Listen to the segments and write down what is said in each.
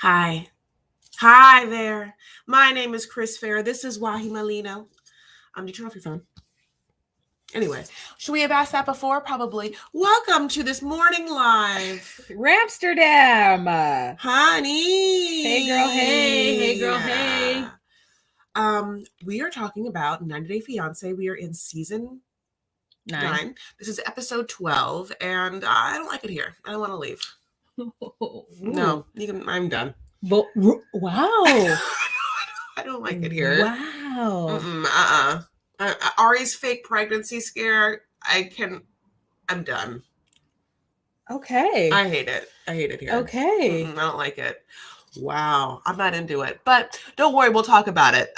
Hi. Hi there. My name is Chris Fair. This is Wahi Malino. Did you turn off your phone? Anyway, should we have asked that before? Probably. Welcome to this morning live. Ramsterdam. Honey. Hey girl, hey. Hey girl, hey. We are talking about 90 Day Fiancé. We are in season 9. This is episode 12, and I don't like it here. I don't want to leave. No, I'm done. But, wow. I don't like it here. Wow. Ari's fake pregnancy scare. I'm done. Okay. I hate it. I hate it here. Okay. I don't like it. Wow. I'm not into it. But don't worry, we'll talk about it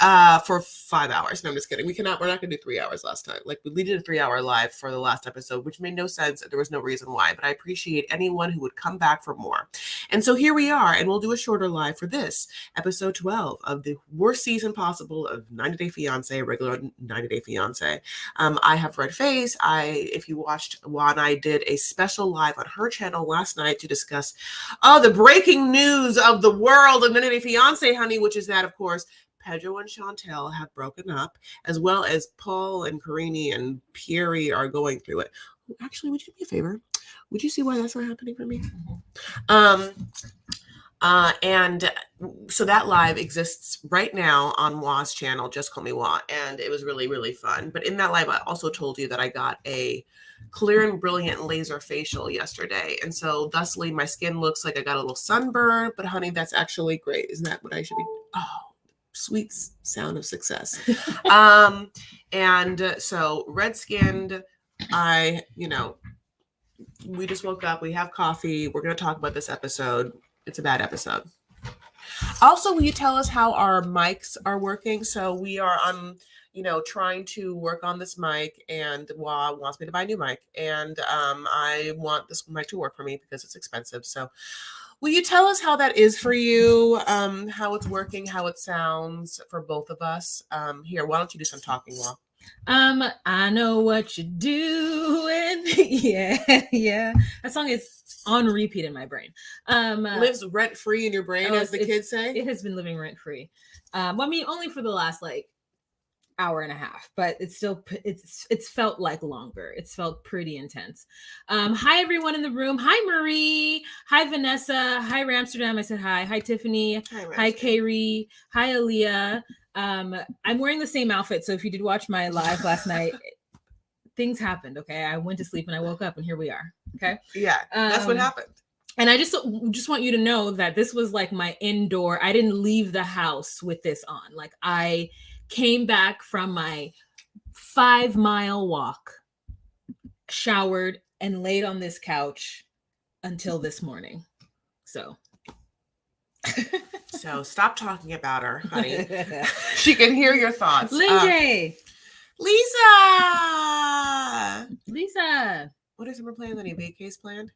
for 5 hours. No, I'm just kidding. We're not going to do 3 hours last time. Like, we did a 3-hour live for the last episode, which made no sense. There was no reason why. But I appreciate anyone who would come back for more. And so here we are. And we'll do a shorter live for this, episode 12 of the worst season possible of 90 Day Fiancé, regular 90 Day Fiancé. I have red face. If you watched, Juan, I did a special live on her channel last night to discuss the breaking news of the world of 90 Day Fiancé, honey, which is that, of course, Pedro and Chantel have broken up, as well as Paul and Karini and Pierre are going through it. Actually, would you do me a favor? Would you see why that's not happening for me? And so that live exists right now on Wa's channel, Just Call Me Wa, and it was really, really fun. But in that live, I also told you that I got a clear and brilliant laser facial yesterday. And so thusly, my skin looks like I got a little sunburn, but honey, that's actually great. Isn't that what I should be? Oh, sweet sound of success. And so red-skinned, we just woke up, we have coffee. We're going to talk about this episode. It's a bad episode. Also, will you tell us how our mics are working? So we are on, trying to work on this mic, and Wa wants me to buy a new mic. And I want this mic to work for me because it's expensive. So will you tell us how that is for you? How it's working, how it sounds for both of us? Here, why don't you do some talking, Wa? I know what you're doing. Yeah. That song is on repeat in my brain. Lives rent free in your brain, as the kids say. It has been living rent free. Only for the last hour and a half, but it's felt like longer. It's felt pretty intense. Hi everyone in the room. Hi Marie. Hi Vanessa. Hi Ramsterdam. I said hi. Hi Tiffany. Hi Kayri. Hi Aaliyah. I'm wearing the same outfit, so if you did watch my live last night, things happened. Okay, I went to sleep and I woke up and here we are. Okay, yeah, that's what happened. And I just want you to know that this was like my indoor. I didn't leave the house with this on. Like, I came back from my 5-mile walk, showered, and laid on this couch until this morning. So stop talking about her, honey. She can hear your thoughts. Lisa. What are summer plans? Any vacays planned?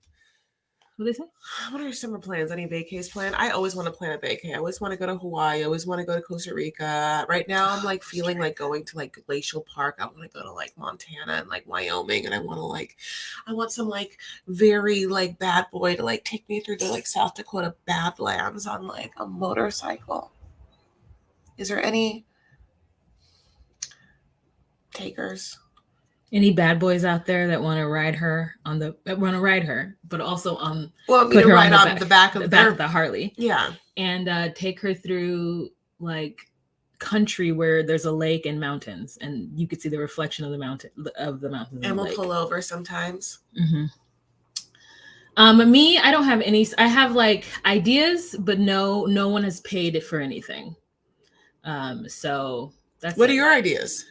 What is it? What are your summer plans? Any vacays planned? I always want to plan a vacay. I always want to go to Hawaii. I always want to go to Costa Rica. Right now, I'm like feeling like going to like Glacial Park. I want to go to like Montana and like Wyoming, and I want some like very like bad boy to like take me through the like South Dakota Badlands on like a motorcycle. Is there any takers? Any bad boys out there that want to ride her but also put her ride on the back of the Harley. Yeah. And take her through like country where there's a lake and mountains, and you could see the reflection of the mountains. And we'll pull over sometimes. Mm-hmm. Me, I don't have any. I have like ideas, but no one has paid for anything. So that's what are your ideas?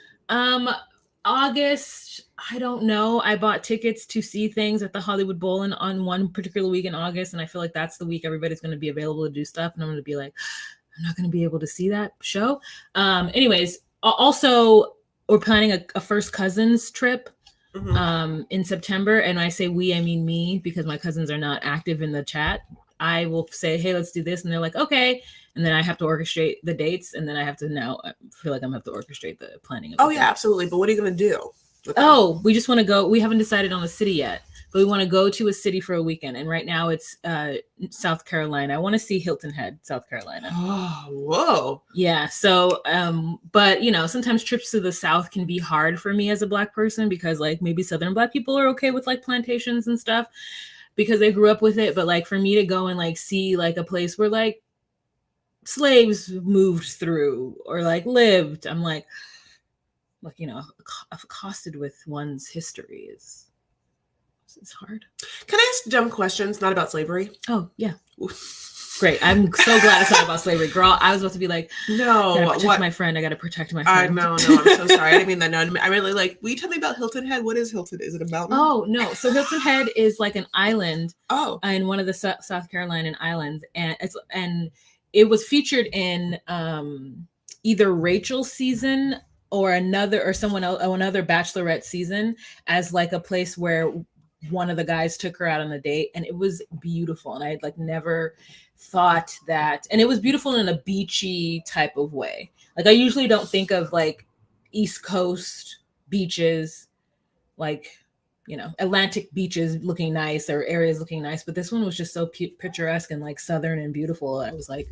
August, I don't know. I bought tickets to see things at the Hollywood Bowl on one particular week in August, and I feel like that's the week everybody's going to be available to do stuff, and I'm going to be like, I'm not going to be able to see that show. Anyways, also, we're planning a first cousins trip in September, and I say we, I mean me, because my cousins are not active in the chat. I will say, hey, let's do this, and they're like, okay. And then I have to orchestrate the dates, and then I feel like I'm going to have to orchestrate the planning of yeah, absolutely. But what are you going to do? with them? Oh, we just want to go. We haven't decided on a city yet, but we want to go to a city for a weekend. And right now it's South Carolina. I want to see Hilton Head, South Carolina. Oh, whoa. Yeah. So, but you know, sometimes trips to the South can be hard for me as a Black person because like maybe Southern Black people are okay with like plantations and stuff because they grew up with it. But like for me to go and like see like a place where like slaves moved through or like lived, I'm like, you know, accosted with one's history is it's hard. Can I ask dumb questions, not about slavery? Oh yeah. Great. I'm so glad it's not about slavery, girl. I was about to be like, no, I gotta protect my friend. I gotta protect my friend. No, I'm so sorry. I didn't mean that. No, I really like. Will you tell me about Hilton Head? What is Hilton? Is it a mountain? Oh no. So Hilton Head is like an island. Oh. In one of the South Carolinian islands, and it was featured in either Rachel's season or another Bachelorette season as like a place where one of the guys took her out on a date, and it was beautiful. And I had like never thought that, and it was beautiful in a beachy type of way. Like I usually don't think of like East Coast beaches, like, you know, Atlantic beaches looking nice or areas looking nice, but this one was just so picturesque and like southern and beautiful. I was like,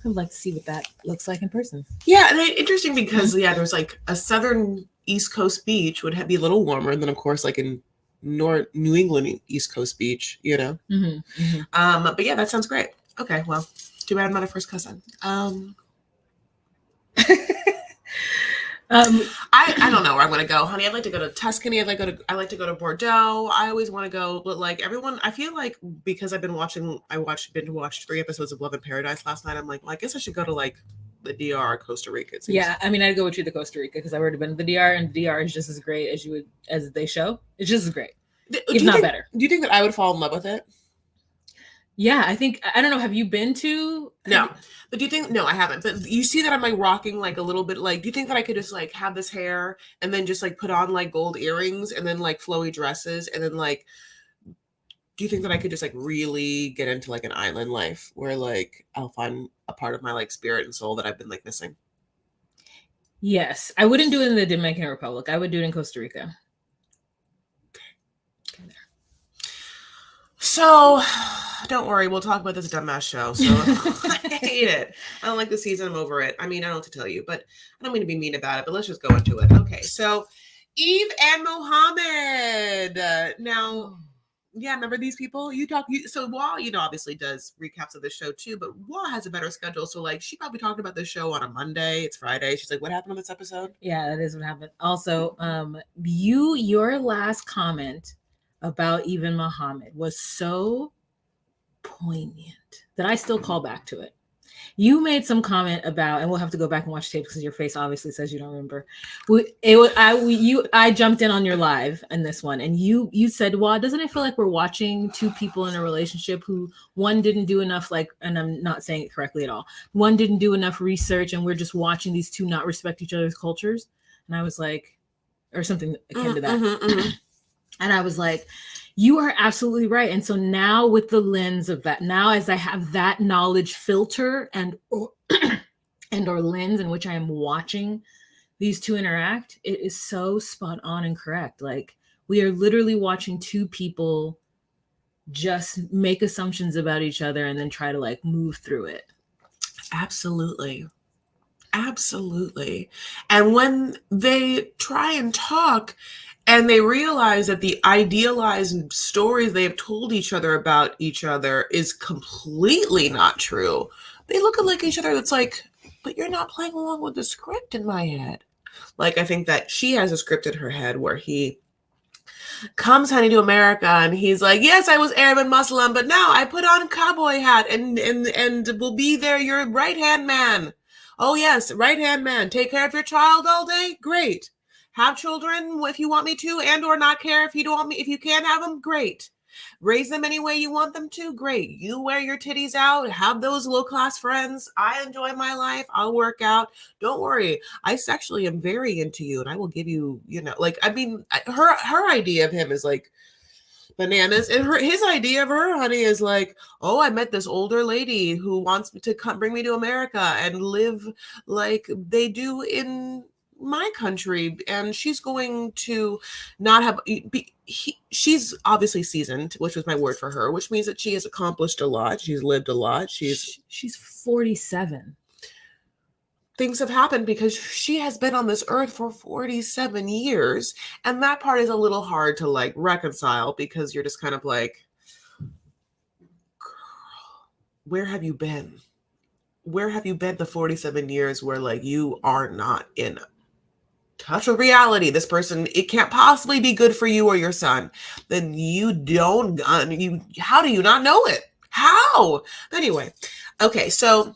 I would like to see what that looks like in person. Yeah, and interesting because there's like a southern East Coast beach would be a little warmer than, of course, like in New England East Coast beach, you know. But yeah, that sounds great. Okay, well, too bad I'm not a first cousin. I don't know where I'm gonna go, honey. I'd like to go to Tuscany. I like to go to Bordeaux. I always want to go, but like everyone, I feel like because I've been watched 3 episodes of Love in Paradise last night. I'm like, well, I guess I should go to like the DR or Costa Rica. Yeah, I mean, I'd go with you to Costa Rica because I've already been to the DR, and the DR is just as great as they show. It's just as great, if not better. Do you think that I would fall in love with it? Yeah, I don't know. Have you been to? No, but do you think? No, I haven't. But you see that I'm like rocking like a little bit. Like, do you think that I could just like have this hair and then just like put on like gold earrings and then like flowy dresses and then like? Do you think that I could just like really get into like an island life where like I'll find a part of my like spirit and soul that I've been like missing? Yes, I wouldn't do it in the Dominican Republic. I would do it in Costa Rica. So, don't worry, we'll talk about this dumbass show. So I hate it. I don't like the season. I'm over it. I mean, I don't know what to tell you, but I don't mean to be mean about it, but let's just go into it. Okay, so Eve and Mohamed. Now, yeah, remember these people? So Wah, obviously does recaps of the show too, but Wah has a better schedule. So like, she probably talked about the show on a Monday. It's Friday. She's like, what happened on this episode? Yeah, that is what happened. Also, your last comment about Eve and Mohamed was so poignant that I still call back to it. You made some comment about, and we'll have to go back and watch tape because your face obviously says you don't remember. I jumped in on your live in this one, and you said, "Well, doesn't it feel like we're watching two people in a relationship who one didn't do enough, like," and I'm not saying it correctly at all. One didn't do enough research, and we're just watching these two not respect each other's cultures. And I was like, or something akin to that. And I was like, you are absolutely right. And so now with the lens of that, now as I have that knowledge filter and or lens in which I am watching these two interact, it is so spot on and correct. Like, we are literally watching two people just make assumptions about each other and then try to like move through it. Absolutely. And when they try and talk, and they realize that the idealized stories they have told each other about each other is completely not true, they look at each other. That's like, but you're not playing along with the script in my head. Like, I think that she has a script in her head where he comes, honey, to America, and he's like, yes, I was Arab and Muslim, but now I put on a cowboy hat and will be there, your right-hand man. Oh, yes, right-hand man. Take care of your child all day? Great. Have children if you want me to, and or not care if you don't want me. If you can't have them, great. Raise them any way you want them to, great. You wear your titties out, have those low-class friends. I enjoy my life. I'll work out. Don't worry. I sexually am very into you, and I will give you, her idea of him is like bananas. And his idea of her, honey, is like, oh, I met this older lady who wants to bring me to America and live like they do in my country, and she's going to not have she's obviously seasoned, which was my word for her, which means that she has accomplished a lot. She's lived a lot. She's 47. Things have happened because she has been on this earth for 47 years. And that part is a little hard to like reconcile, because you're just kind of like, girl, where have you been? Where have you been the 47 years where like you are not in touch with reality? This person, it can't possibly be good for you or your son. Then you don't, how do you not know it? How? Anyway, okay, so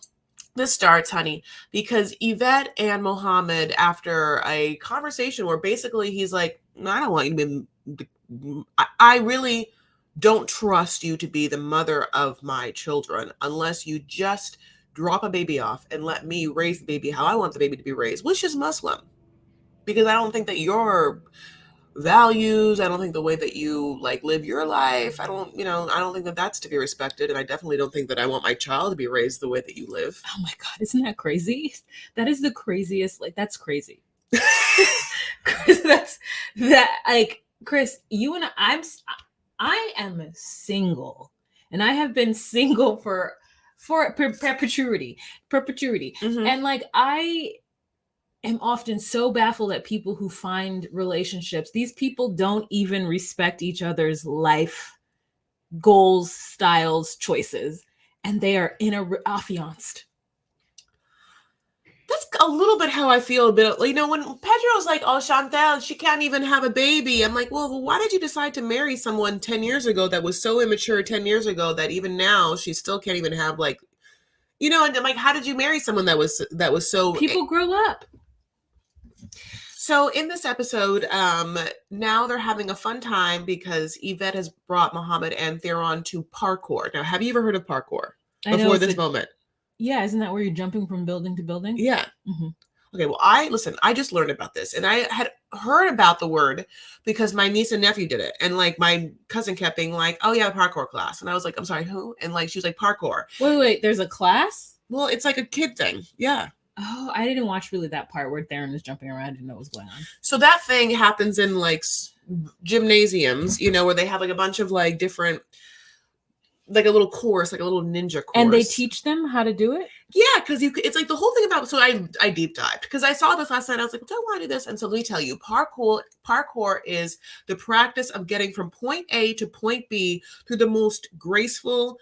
this starts, honey, because Yvette and Mohamed, after a conversation where basically he's like, I don't want you to be, I really don't trust you to be the mother of my children unless you just drop a baby off and let me raise the baby how I want the baby to be raised, which is Muslim. Because I don't think that your values, I don't think the way that you like live your life, I don't think that that's to be respected. And I definitely don't think that I want my child to be raised the way that you live. Oh my God, isn't that crazy? That is the craziest, like, that's crazy. That's that, like, Chris, you and I am single, and I have been single for perpetuity. Mm-hmm. And like, I am often so baffled at people who find relationships. These people don't even respect each other's life goals, styles, choices, and they are affianced. That's a little bit how I feel a bit. When Pedro's like, oh, Chantal, she can't even have a baby. I'm like, well, why did you decide to marry someone 10 years ago that was so immature 10 years ago that even now she still can't even have and I'm like, how did you marry someone that was so... People grow up. So in this episode, now they're having a fun time because Yvette has brought Mohamed and Theron to Parkour. Now, have you ever heard of Parkour before this moment? Yeah, isn't that where you're jumping from building to building? Yeah. Mm-hmm. Okay, well, I just learned about this, and I had heard about the word because my niece and nephew did it, and like my cousin kept being like, oh yeah, parkour class, and I was like, I'm sorry, who? And like she was like, parkour. Wait, there's a class? Well, it's like a kid thing. Yeah. Oh, I didn't watch really that part where Theron is jumping around. I didn't know what was going on. So that thing happens in like gymnasiums, where they have like a bunch of like different, like a little course, like a little ninja course. And they teach them how to do it? Yeah, because it's like the whole thing about, so I deep dived because I saw this last night. I was like, do I want to do this? And so let me tell you, parkour is the practice of getting from point A to point B through the most graceful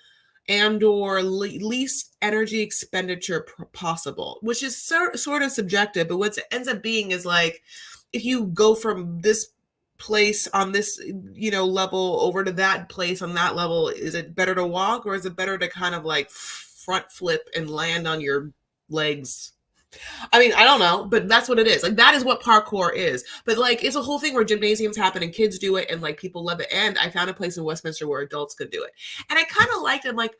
and or least energy expenditure possible, which is sort of subjective. But what it ends up being is like, if you go from this place on this, level over to that place on that level, is it better to walk or is it better to kind of like front flip and land on your legs? I mean, I don't know, but that's what it is. Like, that is what parkour is. But like, it's a whole thing where gymnasiums happen and kids do it and like people love it. And I found a place in Westminster where adults could do it. And I kind of liked it. Like,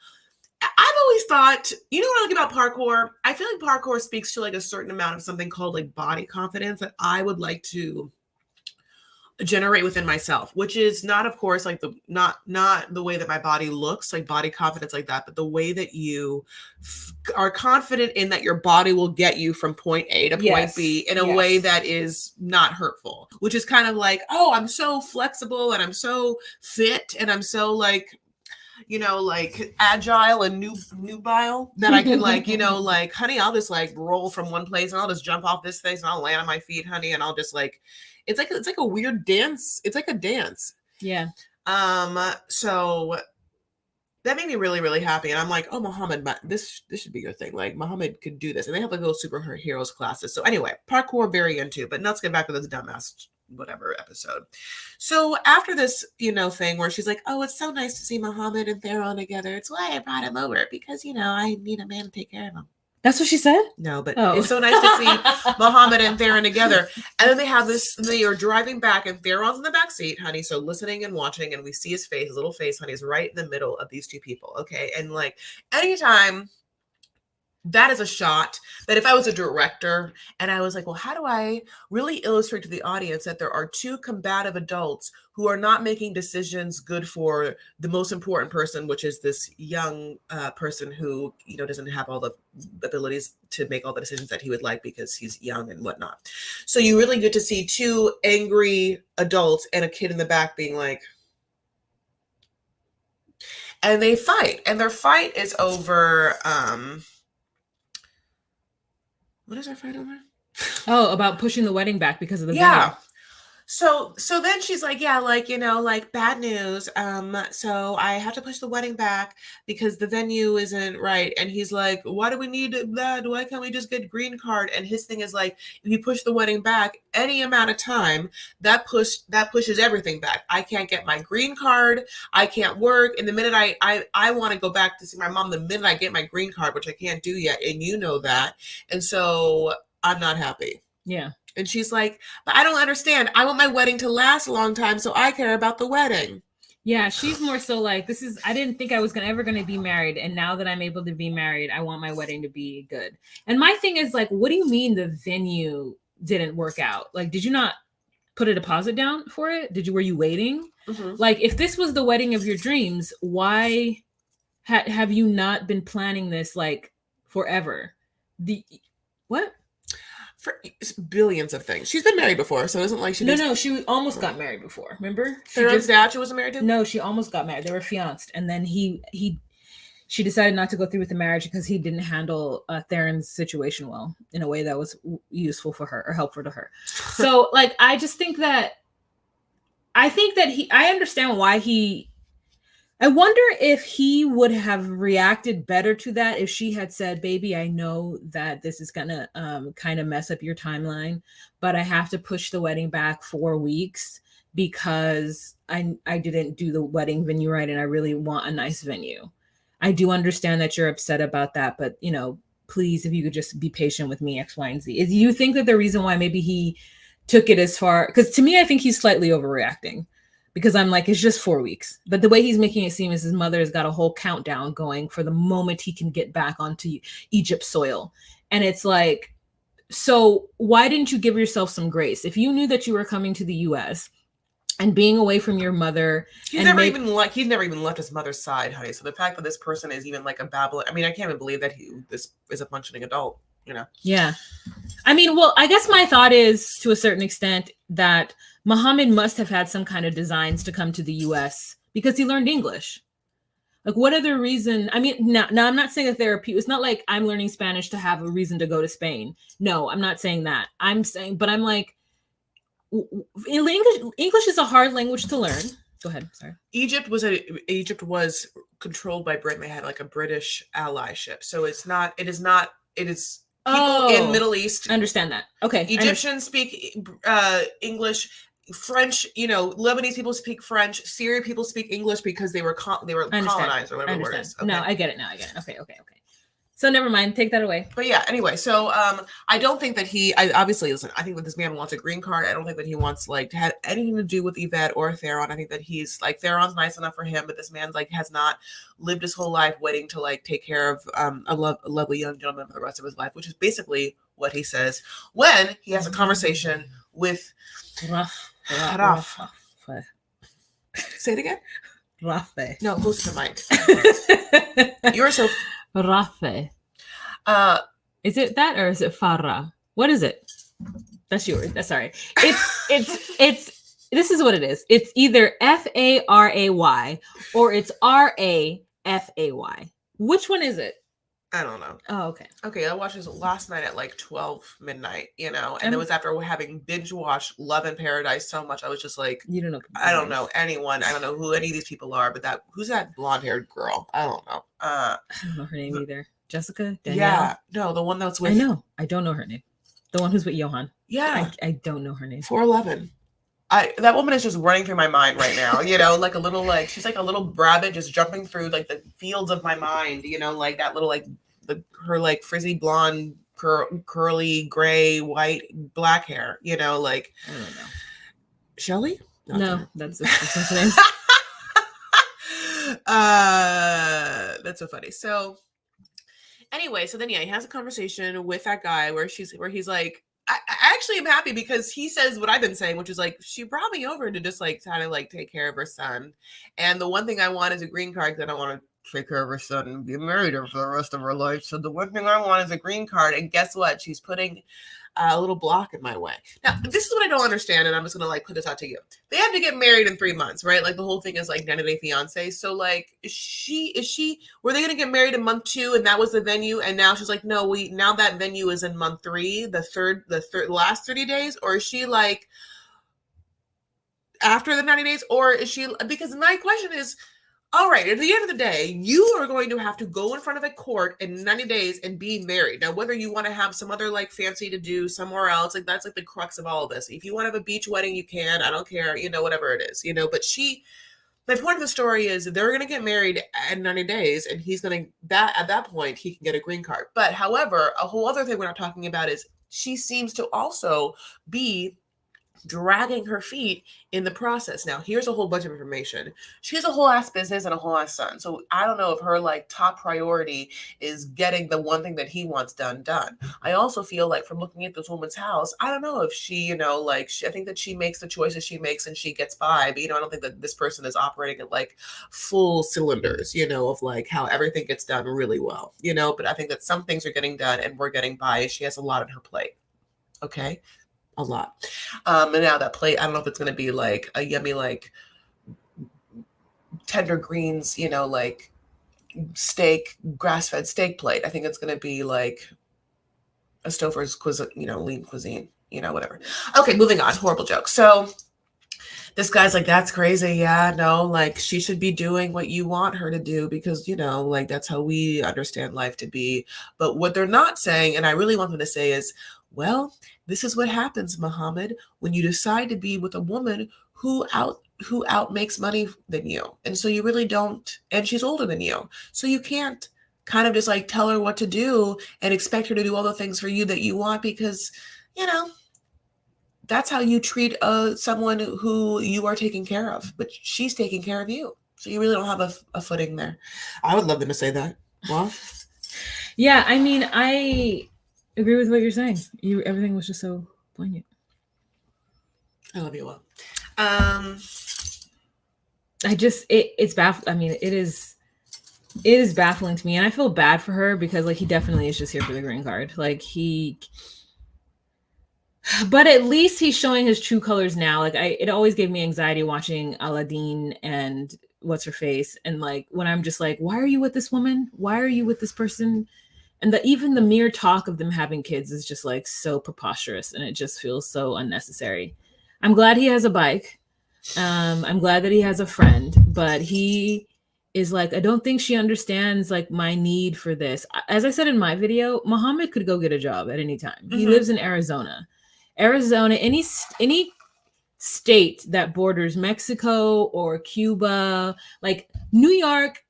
I've always thought, what I like about parkour? I feel like parkour speaks to like a certain amount of something called like body confidence that I would like to generate within myself, which is not, of course, like not the way that my body looks, like body confidence like that, but the way that you are confident in that your body will get you from point A to point B in a way that is not hurtful, which is kind of like, oh, I'm so flexible and I'm so fit and I'm so like, like agile and nubile that I can like, like, honey, I'll just like roll from one place and I'll just jump off this place and I'll land on my feet, honey, and I'll just like, it's like a weird dance. It's like a dance. Yeah. So that made me really, really happy. And I'm like, oh, Mohamed, but this should be your thing. Like, Mohamed could do this. And they have like little superheroes classes. So anyway, parkour very into, but let's get back to this dumbass whatever episode. So after this, thing where she's like, oh, it's so nice to see Mohamed and Theron together. It's why I brought him over because, I need a man to take care of him. That's what she said? No, but It's so nice to see Mohamed and Theron together. And then they are driving back and Theron's in the back seat, honey. So listening and watching, and we see his face, his little face, honey, is right in the middle of these two people. Okay. And like anytime that is a shot that if I was a director and I was like, well, how do I really illustrate to the audience that there are two combative adults who are not making decisions good for the most important person, which is this young person who, doesn't have all the abilities to make all the decisions that he would like because he's young and whatnot. So you really get to see two angry adults and a kid in the back being like, and they fight, and their fight is over, what is our fight over? Oh, about pushing the wedding back because of the Yeah. venue. So then she's like, yeah, bad news. So I have to push the wedding back because the venue isn't right. And he's like, why do we need that? Why can't we just get green card? And his thing is like, if you push the wedding back any amount of time, that pushes everything back. I can't get my green card. I can't work. And the minute I want to go back to see my mom, the minute I get my green card, which I can't do yet, and you know that. And so I'm not happy. Yeah. And she's like, but I don't understand. I want my wedding to last a long time, so I care about the wedding. Yeah, she's more so like, I didn't think I was ever going to be married. And now that I'm able to be married, I want my wedding to be good. And my thing is like, what do you mean the venue didn't work out? Like, did you not put a deposit down for it? Were you waiting? Mm-hmm. Like, if this was the wedding of your dreams, why have you not been planning this like forever? What? For billions of things. She's been married before, so it isn't like she No, she almost got married before. Remember? Theron's dad she wasn't married to? No, she almost got married. They were fiancé, and then she decided not to go through with the marriage because he didn't handle Theron's situation well in a way that was useful for her or helpful to her. So, like, I understand why I wonder if he would have reacted better to that if she had said, baby, I know that this is going to kind of mess up your timeline, but I have to push the wedding back 4 weeks because I didn't do the wedding venue right and I really want a nice venue. I do understand that you're upset about that, but, please, if you could just be patient with me, X, Y, and Z. Do you think that the reason why maybe he took it as far, because to me, I think he's slightly overreacting. Because I'm like, it's just 4 weeks. But the way he's making it seem is his mother has got a whole countdown going for the moment he can get back onto Egypt's soil. And it's like, so why didn't you give yourself some grace? If you knew that you were coming to the US and being away from your mother. He's never even left his mother's side, honey. So the fact that this person is even like a babbler, I mean, I can't even believe that this is a functioning adult, Yeah. I mean, well, I guess my thought is to a certain extent that Mohamed must have had some kind of designs to come to the US because he learned English. Like, what other reason? I mean, now I'm not saying that therapy. It's not like I'm learning Spanish to have a reason to go to Spain. No, I'm not saying that. I'm like, English is a hard language to learn. Go ahead. Sorry. Egypt was controlled by Britain. They had like a British allyship. So it is people in Middle East. I understand that. Okay. Egyptians speak English. French, Lebanese people speak French. Syrian people speak English because they were colonized or whatever the word is. Okay. No, I get it now. Okay. So never mind. Take that away. But yeah, anyway, so I don't think that obviously, listen, I think that this man wants a green card. I don't think that he wants like to have anything to do with Yvette or Theron. I think that he's like, Theron's nice enough for him, but this man's like has not lived his whole life waiting to like take care of a lovely young gentleman for the rest of his life, which is basically what he says when he has a conversation with Raf. Say it again. Rafe. No, close to the mic. You're so Rafe. Is it that or is it Farah? What is it? That's yours. That's sorry. It's this is what it is. It's either Faray or it's Rafay. Which one is it? I don't know. Oh, okay. Okay, I watched this last night at like 12 midnight, and it was after having binge watched Love in Paradise so much. I was just like, you don't know. I don't know anyone. I don't know who any of these people are, but who's that blonde haired girl? I don't know. I don't know her name either. Jessica? Danielle? Yeah. No, the one that's with. I know. I don't know her name. The one who's with Johan. Yeah. I don't know her name. 411. That woman is just running through my mind right now, like a little, like, she's like a little rabbit just jumping through like the fields of my mind, like that little, like her like frizzy blonde, curly, gray, white, black hair, like, I don't know. Shelly? No, that's her name. That's so funny. So Anyway, so then he has a conversation with that guy where he's like, I actually am happy because he says what I've been saying, which is like, she brought me over to just like kind of like take care of her son. And the one thing I want is a green card because I don't want to take care of her son and be married her for the rest of her life. So the one thing I want is a green card. And guess what? She's putting a little block in my way. Now, this is what I don't understand, and I'm just gonna like put this out to you. They have to get married in 3 months, right? Like the whole thing is like 90-day fiancé. So like, is she? Were they gonna get married in month 2, and that was the venue? And now she's like, no, now that venue is in month 3, the last 30 days, or is she like after the 90 days, or is she? Because my question is, all right, at the end of the day, you are going to have to go in front of a court in 90 days and be married. Now, whether you want to have some other like fancy to do somewhere else, like that's like the crux of all of this. If you want to have a beach wedding, you can. I don't care, whatever it is, But my point of the story is they're going to get married in 90 days, and he's going to, at that point, he can get a green card. But however, a whole other thing we're not talking about is she seems to also be dragging her feet in the process. Now, here's a whole bunch of information. She has a whole ass business and a whole ass son. So I don't know if her like top priority is getting the one thing that he wants done. I also feel like from looking at this woman's house, I don't know if she, I think that she makes the choices she makes and she gets by. But, I don't think that this person is operating at like full cylinders, of like how everything gets done really well, but I think that some things are getting done and we're getting by. She has a lot on her plate. Okay. A lot. And now that plate, I don't know if it's going to be like a yummy, like tender greens, like steak, grass-fed steak plate. I think it's going to be like a Stouffer's cuisine, lean cuisine, whatever. Okay, moving on. Horrible joke. So this guy's like, that's crazy. Yeah, no, like she should be doing what you want her to do because, like that's how we understand life to be. But what they're not saying, and I really want them to say is, well, this is what happens, Mohamed, when you decide to be with a woman who out makes money than you. And so you really don't, and she's older than you. So you can't kind of just like tell her what to do and expect her to do all the things for you that you want because, that's how you treat someone who you are taking care of, but she's taking care of you. So you really don't have a footing there. I would love them to say that. Well, yeah, I mean, I agree with what you're saying. Everything was just so poignant. I love you all. It's baffling. I mean, it is baffling to me, and I feel bad for her because like he definitely is just here for the green card. Like but at least he's showing his true colors now. Like it always gave me anxiety watching Aladdin and what's her face, and like when I'm just like, why are you with this woman? Why are you with this person? And even the mere talk of them having kids is just like so preposterous, and it just feels so unnecessary. I'm glad he has a bike. I'm glad that he has a friend, but he is like, I don't think she understands like my need for this. As I said in my video, Mohamed could go get a job at any time. Mm-hmm. He lives in Arizona, any state that borders Mexico or Cuba, like New York,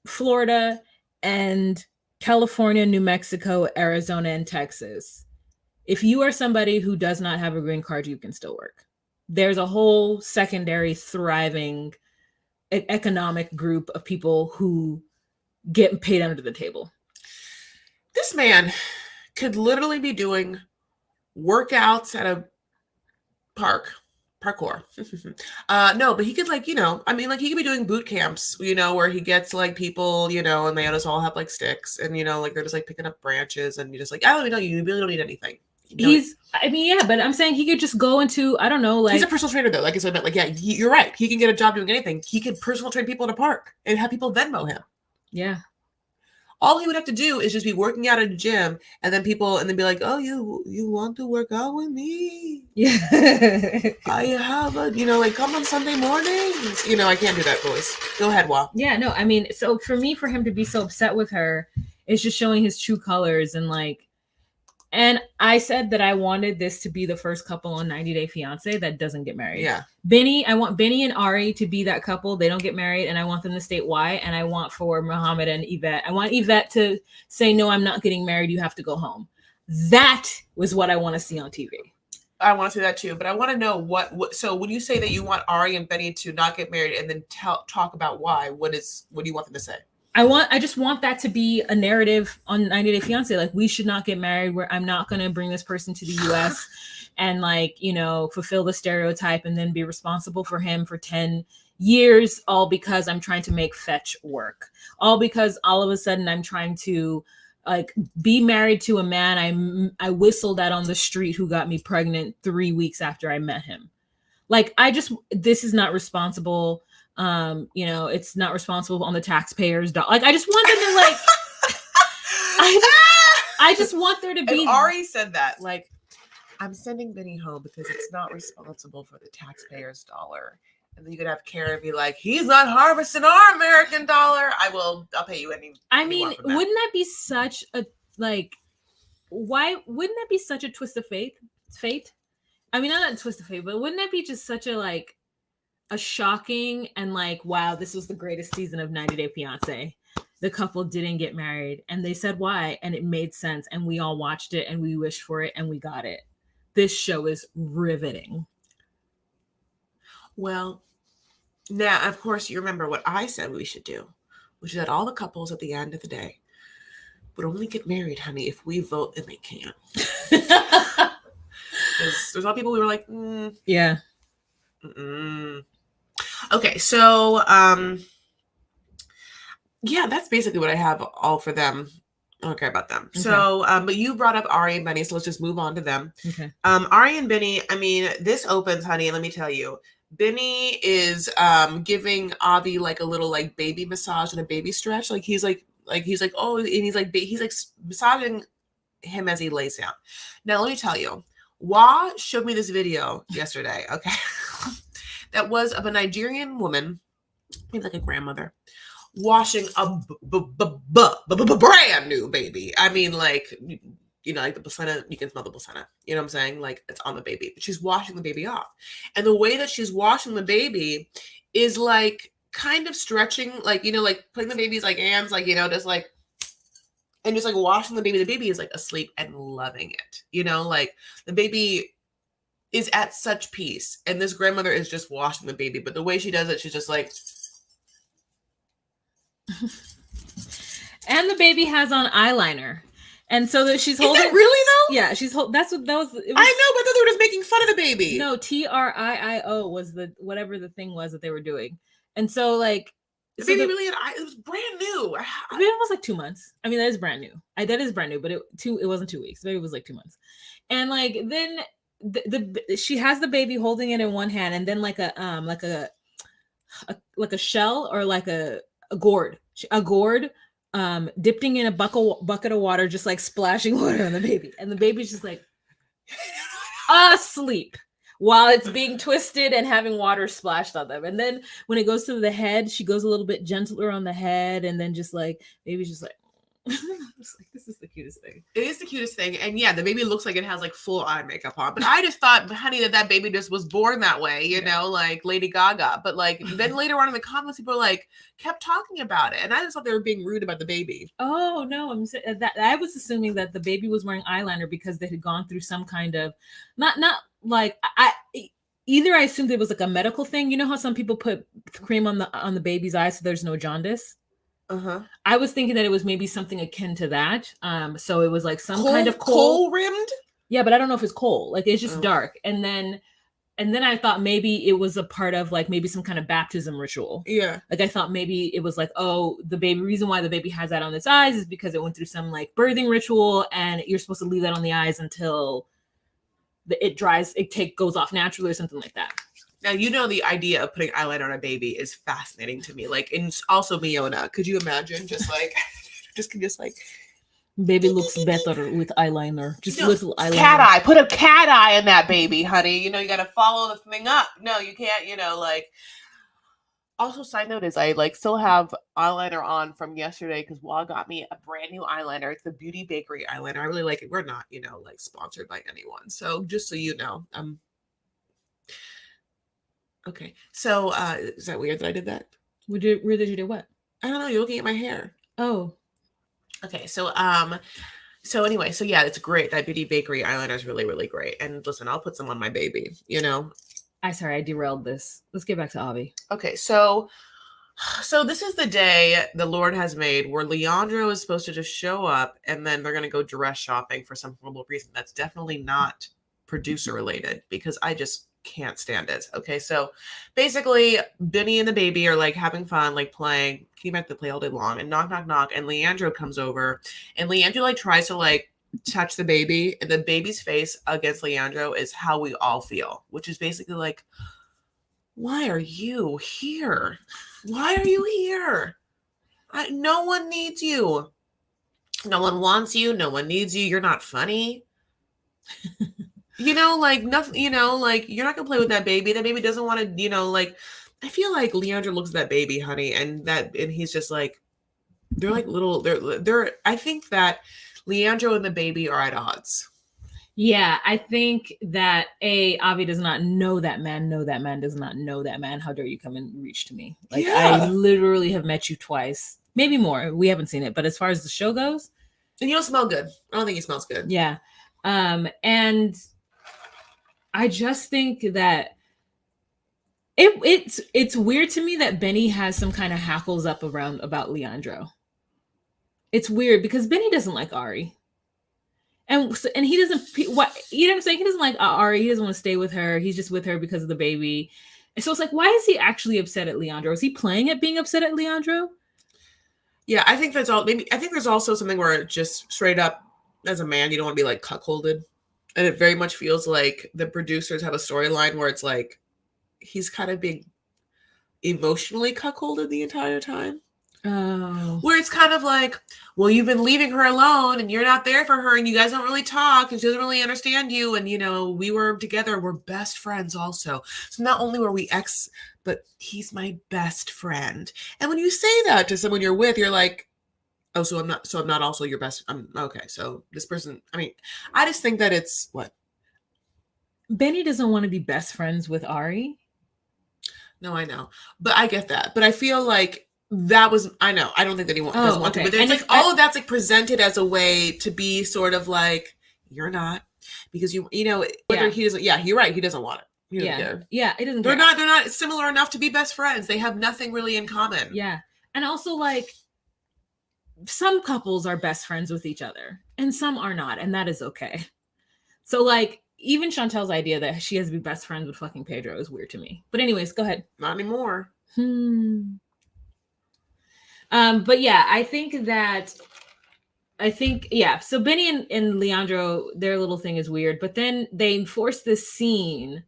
Florida, and California, New Mexico, Arizona, and Texas. If you are somebody who does not have a green card, you can still work. There's a whole secondary thriving economic group of people who get paid under the table. This man could literally be doing workouts at a parkour. No, but he could like, he could be doing boot camps, where he gets like people, and they just all have like sticks and, like they're just like picking up branches and you're just like, I don't know, you really don't need anything. But I'm saying he could just go into, I don't know, like. He's a personal trainer though. Like I said, but like, yeah, you're right. He can get a job doing anything. He could personal train people in a park and have people Venmo him. Yeah. All he would have to do is just be working out at a gym and then be like, oh, you want to work out with me? Yeah. I have come on Sunday mornings. I can't do that voice. Go ahead, Wa. Yeah, no, I mean, so for him to be so upset with her is just showing his true colors and I said that I wanted this to be the first couple on 90-Day Fiancé that doesn't get married. Yeah. I want Bini and Ari to be that couple. They don't get married, and I want them to state why. And I want for Mohamed and Yvette, I want Yvette to say, no, I'm not getting married. You have to go home. That was what I want to see on TV. I want to see that too, but I want to know what. So when you say that you want Ari and Bini to not get married and then talk about why, what do you want them to say? I just want that to be a narrative on 90 Day Fiancé. Like, we should not get married. Where I'm not going to bring this person to the U.S. and, like, you know, fulfill the stereotype and then be responsible for him for 10 years, all because I'm trying to make fetch work. All because all of a sudden I'm trying to, like, be married to a man I whistled at on the street who got me pregnant 3 weeks after I met him. Like, this is not responsible. You know, it's not responsible on the taxpayers. Like, I just want them to, like, I just want there to be. And Ari said that, like, I'm sending Bini home because it's not responsible for the taxpayers' dollar. And then you could have Karen be like, he's not harvesting our American dollar. I'll pay you any. I mean, wouldn't that be such a, like, why wouldn't that be such a twist of fate? I mean, not a twist of fate, but wouldn't that be just such a, like, a shocking and, like, wow, this was the greatest season of 90 Day Fiancé. The couple didn't get married and they said why, and it made sense, and we all watched it and we wished for it and we got it. This show is riveting. Well, now, of course, you remember what I said we should do, which is that all the couples at the end of the day would only get married, honey, if we vote and they can. There's a lot of people who were like, yeah. Okay, so yeah, that's basically what I have all for them. I don't care about them. Okay. So, but you brought up Ari and Bini, so let's just move on to them. Okay. Ari and Bini, I mean, this opens, honey, and let me tell you, Bini is giving Avi like a little like baby massage and a baby stretch. Like he's like oh, and he's like massaging him as he lays down. Now let me tell you, Wa showed me this video yesterday. Okay, that was of a Nigerian woman, maybe like a grandmother, washing a brand new baby. I mean, like, you know, like the placenta, you can smell the placenta. You know what I'm saying? Like, it's on the baby. But she's washing the baby off. And the way that she's washing the baby is like kind of stretching, like, you know, like putting the baby's like hands, like, you know, just like, and just like washing the baby. The baby is like asleep and loving it. You know, like the baby is at such peace. And this grandmother is just washing the baby. But the way she does it, she's just like, and the baby has on eyeliner, and so that she's holding. Is that really though? Yeah, she's that's what that was. I know, but I thought they were just making fun of the baby. No, TRIIO was the whatever the thing was that they were doing, and so like the baby really had it was brand new. The baby was like 2 months. I mean, that is brand new. That is brand new, but it wasn't 2 weeks. The baby was like 2 months, and like then she has the baby holding it in one hand, and then like a shell or like a gourd, dipping in a bucket of water, just like splashing water on the baby, and the baby's just like asleep while it's being twisted and having water splashed on them. And then when it goes to the head, she goes a little bit gentler on the head, and then just like baby's just like just like, this is the cutest thing. It is the cutest thing. And yeah, the baby looks like it has like full eye makeup on. But I just thought, honey, that baby just was born that way, you know, like Lady Gaga. But like then later on in the comments, people like kept talking about it. And I just thought they were being rude about the baby. Oh, no. I was assuming that the baby was wearing eyeliner because they had gone through some kind of, not like, I assumed it was like a medical thing. You know how some people put cream on the baby's eyes so there's no jaundice? Uh-huh. I was thinking that it was maybe something akin to that. So it was like some kind of coal rimmed. Yeah, but I don't know if it's coal. Like it's just dark. And then I thought maybe it was a part of like maybe some kind of baptism ritual. Yeah. Like I thought maybe it was like, oh, the reason why the baby has that on its eyes is because it went through some like birthing ritual, and you're supposed to leave that on the eyes until it dries. Goes off naturally or something like that. Now, you know, the idea of putting eyeliner on a baby is fascinating to me. Like, and also Miona. Could you imagine just like, baby looks better with eyeliner. Just little eyeliner. Cat eye. Put a cat eye in that baby, honey. You know, you got to follow the thing up. No, you can't, you know, like. Also, side note is I like still have eyeliner on from yesterday because Wa got me a brand new eyeliner. It's the Beauty Bakery eyeliner. I really like it. We're not, you know, like sponsored by anyone. So just so you know, okay, so is that weird that I did that? Where did you do what? I don't know. You're looking at my hair. Oh, okay. So anyway, so yeah, it's great. That Beauty Bakery eyeliner is really, really great. And listen, I'll put some on my baby. You know. I derailed this. Let's get back to Avi. Okay, so So this is the day the Lord has made where Leandro is supposed to just show up and then they're going to go dress shopping for some horrible reason. That's definitely not producer related because I just can't stand it. Okay, so basically Bini and the baby are like having fun, like playing. Can you imagine they play all day long? And knock, knock, knock. And Leandro comes over and Leandro like tries to like touch the baby, and the baby's face against Leandro is how we all feel, which is basically like, why are you here? Why are you here? No one needs you. No one wants you. No one needs you. You're not funny. Like nothing, like you're not going to play with that baby. That baby doesn't want to, like, I feel like Leandro looks at that baby, honey, and he's just like, they're like little, I think that Leandro and the baby are at odds. Yeah, I think that Avi does not know that man. No, that man does not know that man. How dare you come and reach to me? Like, I literally have met you twice, maybe more. We haven't seen it, but as far as the show goes, and you don't smell good. I don't think he smells good. Yeah, and I just think that it's weird to me that Benny has some kind of hackles up around about Leandro. It's weird because Benny doesn't like Ari. And he doesn't, what, you know what I'm saying? He doesn't like Ari. He doesn't want to stay with her. He's just with her because of the baby. And so it's like, why is he actually upset at Leandro? Is he playing at being upset at Leandro? Yeah, I think that's all. Maybe I think there's also something where just straight up, as a man, you don't want to be like cuckolded, and it very much feels like the producers have a storyline where it's like he's kind of being emotionally cuckolded the entire time. Oh. Where it's kind of like, well, you've been leaving her alone and you're not there for her and you guys don't really talk and she doesn't really understand you. And, we were together. We're best friends also. So not only were we ex, but he's my best friend. And when you say that to someone you're with, you're like, oh, so I'm not also your best. Okay. So this person, I just think that it's what? Benny doesn't want to be best friends with Ari. No, I know. But I get that. But I feel like that was, I know, I don't think that he doesn't want to, but there's all of that's like presented as a way to be sort of like, you're not, because whether he doesn't, you're right, he doesn't want it. He doesn't care. Yeah, it doesn't they're not similar enough to be best friends. They have nothing really in common. Yeah. And also like some couples are best friends with each other and some are not, and that is okay. So like even Chantel's idea that she has to be best friends with fucking Pedro is weird to me. But anyways, go ahead. Not anymore. But yeah, I think, so Benny and Leandro, their little thing is weird, but then they force this scene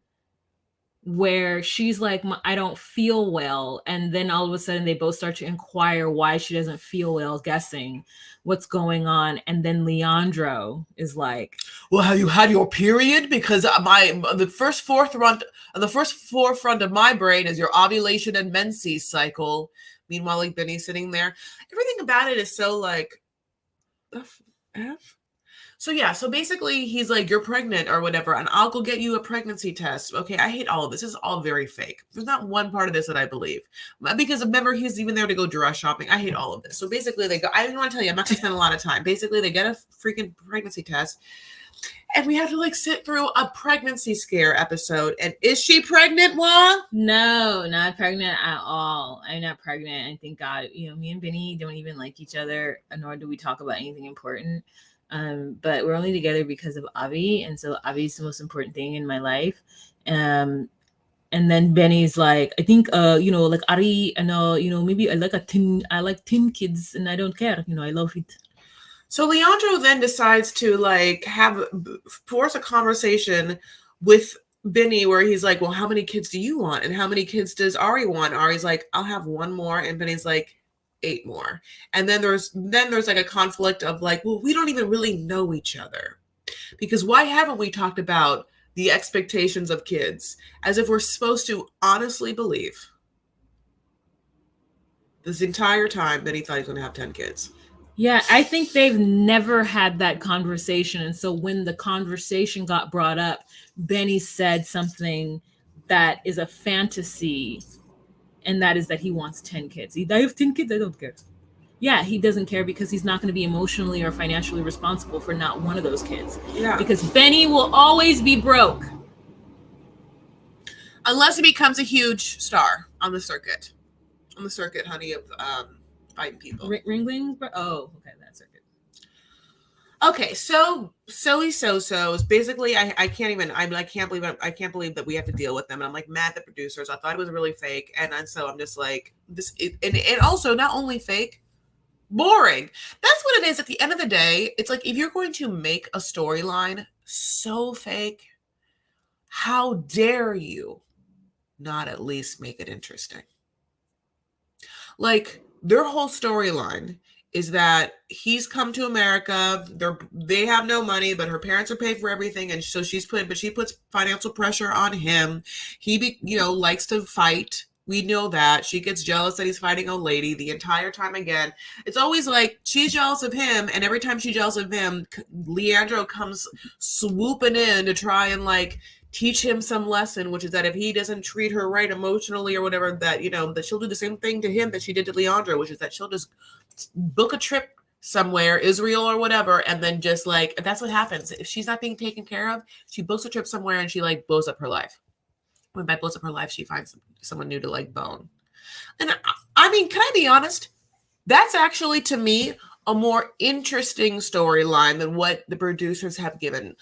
where she's like, I don't feel well. And then all of a sudden they both start to inquire why she doesn't feel well, guessing what's going on. And then Leandro is like, well, have you had your period? Because the first forefront of my brain is your ovulation and menses cycle. Meanwhile, like Benny's sitting there. Everything about it is so like F. So yeah, so basically he's like, you're pregnant or whatever, and I'll go get you a pregnancy test. Okay, I hate all of this. This is all very fake. There's not one part of this that I believe. Because remember, he's even there to go dress shopping. I hate all of this. So basically they go, I don't want to tell you, I'm not going to spend a lot of time. Basically, they get a freaking pregnancy test. And we have to like sit through a pregnancy scare episode. And is she pregnant, Wa? No, not pregnant at all. I'm not pregnant. And thank God, me and Bini don't even like each other, nor do we talk about anything important. But we're only together because of Avi. And so Avi's the most important thing in my life. And then Benny's like, I think, like Ari, and, maybe I like teen kids and I don't care. I love it. So Leandro then decides to like force a conversation with Bini where he's like, well, how many kids do you want? And how many kids does Ari want? Ari's like, I'll have one more. And Benny's like, 8 more. And then there's like a conflict of like, well, we don't even really know each other. Because why haven't we talked about the expectations of kids as if we're supposed to honestly believe this entire time that he thought he was going to have 10 kids? Yeah, I think they've never had that conversation. And so when the conversation got brought up, Benny said something that is a fantasy, and that is that he wants 10 kids. I have 10 kids, I don't care. Yeah, he doesn't care because he's not going to be emotionally or financially responsible for not one of those kids. Yeah. Because Benny will always be broke. Unless he becomes a huge star on the circuit. on the circuit, honey, of fighting people. Ringlings? Oh, okay, that circuit. Okay, so so-sos. Basically, I can't even. I can't believe that we have to deal with them. And I'm like mad at the producers. I thought it was really fake, and so I'm just like this. And also not only fake, boring. That's what it is. At the end of the day, it's like if you're going to make a storyline so fake, how dare you not at least make it interesting? Like their whole storyline is that he's come to America. They have no money, but her parents are paying for everything, and so she puts financial pressure on him. He likes to fight. We know that. She gets jealous that he's fighting a lady the entire time. Again, it's always like she's jealous of him, and every time she's jealous of him, Leandro comes swooping in to try and like teach him some lesson, which is that if he doesn't treat her right emotionally or whatever, that that she'll do the same thing to him that she did to Leandro, which is that she'll just book a trip somewhere, Israel or whatever, and then just like that's what happens. If she's not being taken care of, she books a trip somewhere and she like blows up her life. When by blows up her life, she finds someone new to like bone. And I mean, can I be honest? That's actually to me a more interesting storyline than what the producers have given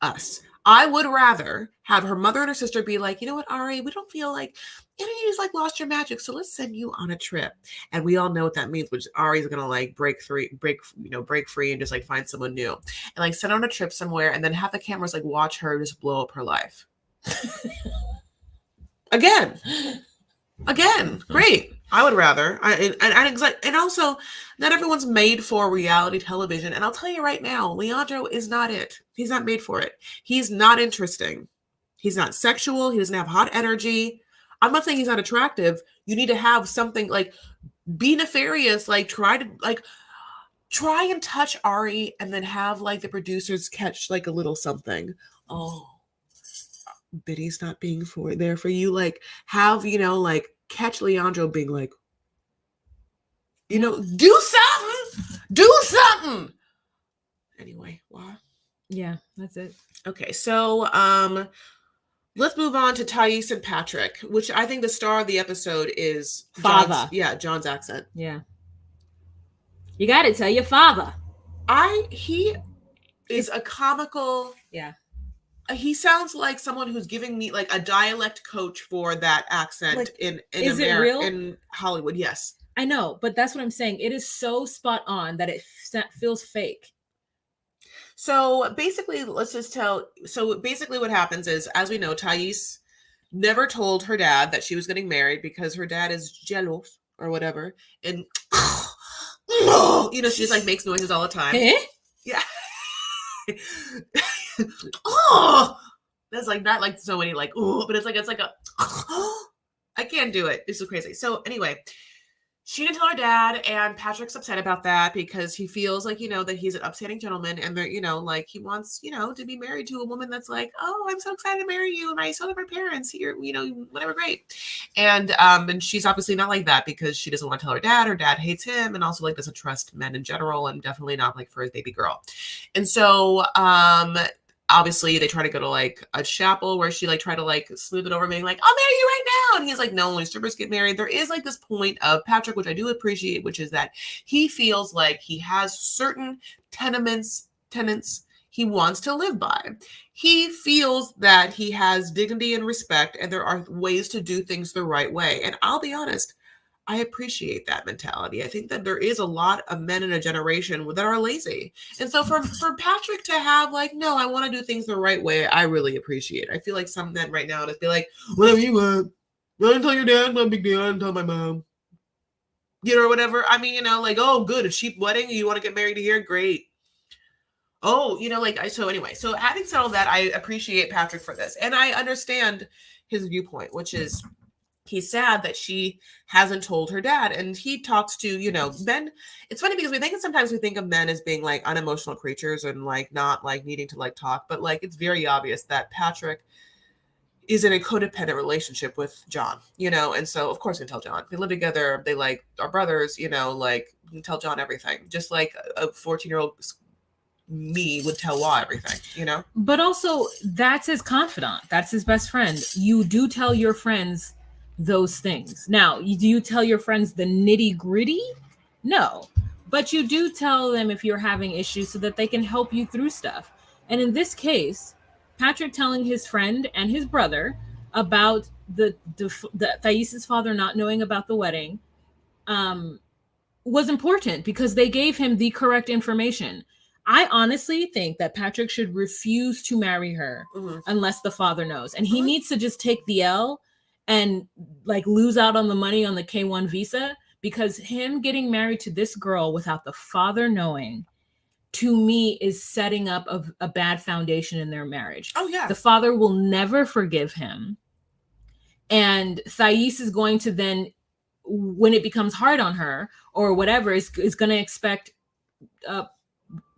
us. I would rather have her mother and her sister be like, you know what, Ari, we don't feel like, you just like lost your magic, so let's send you on a trip. And we all know what that means, which Ari's gonna like break free and just like find someone new and like send her on a trip somewhere, and then have the cameras like watch her just blow up her life. Again, great. I would rather. And also, not everyone's made for reality television. And I'll tell you right now, Leandro is not it. He's not made for it. He's not interesting. He's not sexual. He doesn't have hot energy. I'm not saying he's not attractive. You need to have something like be nefarious. Like try and touch Ari, and then have like the producers catch like a little something. Oh, Biddy's not being there for you. Like have like catch Leandro being like, do something. Anyway, wow. Yeah, that's it. Okay, so let's move on to Thais and Patrick, which I think the star of the episode is father. John's accent. Yeah, you got to tell your father. He is a comical. Yeah. He sounds like someone who's giving me like a dialect coach for that accent like, in is America, it real? In Hollywood. Yes, I know, but that's what I'm saying. It is so spot on that it feels fake. So basically, what happens is, as we know, Thais never told her dad that she was getting married because her dad is jealous or whatever, and she just like makes noises all the time. Yeah. Oh, that's like not like so many like oh, but it's like a I can't do it. It's so crazy. So anyway, she didn't tell her dad, and Patrick's upset about that because he feels like that he's an upstanding gentleman, and they're like he wants to be married to a woman that's like, oh, I'm so excited to marry you, and I saw my parents here, whatever, great. And she's obviously not like that because she doesn't want to tell her dad. Her dad hates him, and also like doesn't trust men in general, and definitely not like for his baby girl. And so obviously they try to go to like a chapel where she like try to like smooth it over, being like, I'll marry you right now. And he's like, no, only strippers get married. There is like this point of Patrick, which I do appreciate, which is that he feels like he has certain tenets he wants to live by. He feels that he has dignity and respect, and there are ways to do things the right way. And I'll be honest, I appreciate that mentality. I think that there is a lot of men in a generation that are lazy. And so for Patrick to have like, no, I want to do things the right way, I really appreciate it. I feel like some men right now just be like, whatever you want. I didn't tell your dad, no big deal. I didn't tell my mom. Or whatever. I mean, like, oh, good. A cheap wedding. You want to get married here? Great. Oh, so anyway. So having said all that, I appreciate Patrick for this. And I understand his viewpoint, which is, he's sad that she hasn't told her dad. And he talks to, men. It's funny because sometimes we think of men as being like unemotional creatures and like not like needing to like talk. But like it's very obvious that Patrick is in a codependent relationship with John, and so of course we tell John. They live together. They like are brothers, like you tell John everything. Just like a 14-year-old me would tell Wa everything, But also that's his confidant. That's his best friend. You do tell your friends those things. Now, do you tell your friends the nitty gritty? No, but you do tell them if you're having issues so that they can help you through stuff. And in this case, Patrick telling his friend and his brother about the Thais's father not knowing about the wedding um, was important because they gave him the correct information. I honestly think that Patrick should refuse to marry her unless the father knows. And he needs to just take the L and like lose out on the money on the K1 visa, because him getting married to this girl without the father knowing, to me, is setting up a bad foundation in their marriage. Oh, yeah. The father will never forgive him. And Thais is going to then, when it becomes hard on her or whatever, is going to expect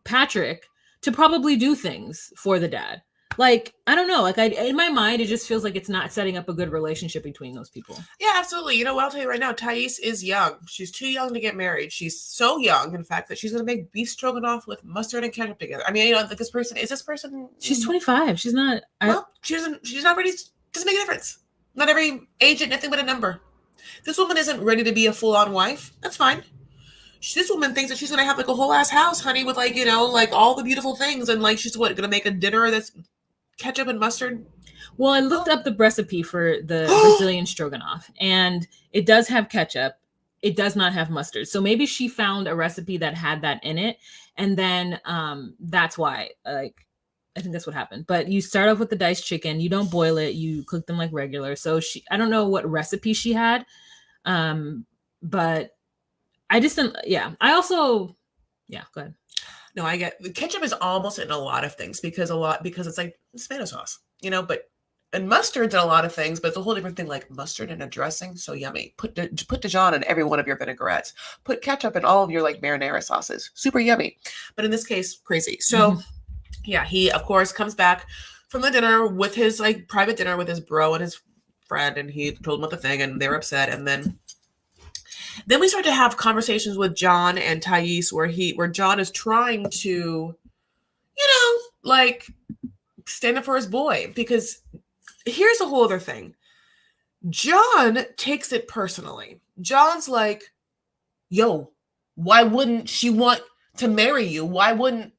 Patrick to probably do things for the dad. Like, I don't know. Like, in my mind, it just feels like it's not setting up a good relationship between those people. Yeah, absolutely. You know what? I'll tell you right now, Thais is young. She's too young to get married. She's so young, in fact, that she's going to make beef stroganoff with mustard and ketchup together. I mean, you know, this person. She's 25. She's not. Well, she's not ready. Doesn't make a difference. Not every age is nothing but a number. This woman isn't ready to be a full-on wife. That's fine. This woman thinks that she's going to have like a whole ass house, honey, with like, you know, like all the beautiful things. And like, she's going to make a dinner that's ketchup and mustard. Well, I looked up the recipe for the Brazilian stroganoff, and it does have ketchup. It does not have mustard. So maybe she found a recipe that had that in it. And then that's why, like, I think that's what happened. But you start off with the diced chicken. You don't boil it. You cook them like regular. So I don't know what recipe she had. But I just didn't, go ahead. No, I get, the ketchup is almost in a lot of things because it's like tomato sauce, you know, and mustard's in a lot of things, but it's a whole different thing. Like mustard in a dressing, so yummy. Put Dijon in every one of your vinaigrettes. Put ketchup in all of your like marinara sauces, super yummy. But in this case, crazy. So yeah, he of course comes back from the dinner with his like private dinner with his bro and his friend, and he told him about the thing, and they were upset, and then we start to have conversations with John and Thais where John is trying to, you know, like stand up for his boy, because here's a whole other thing. John takes it personally. John's like, yo, why wouldn't she want to marry you? Why wouldn't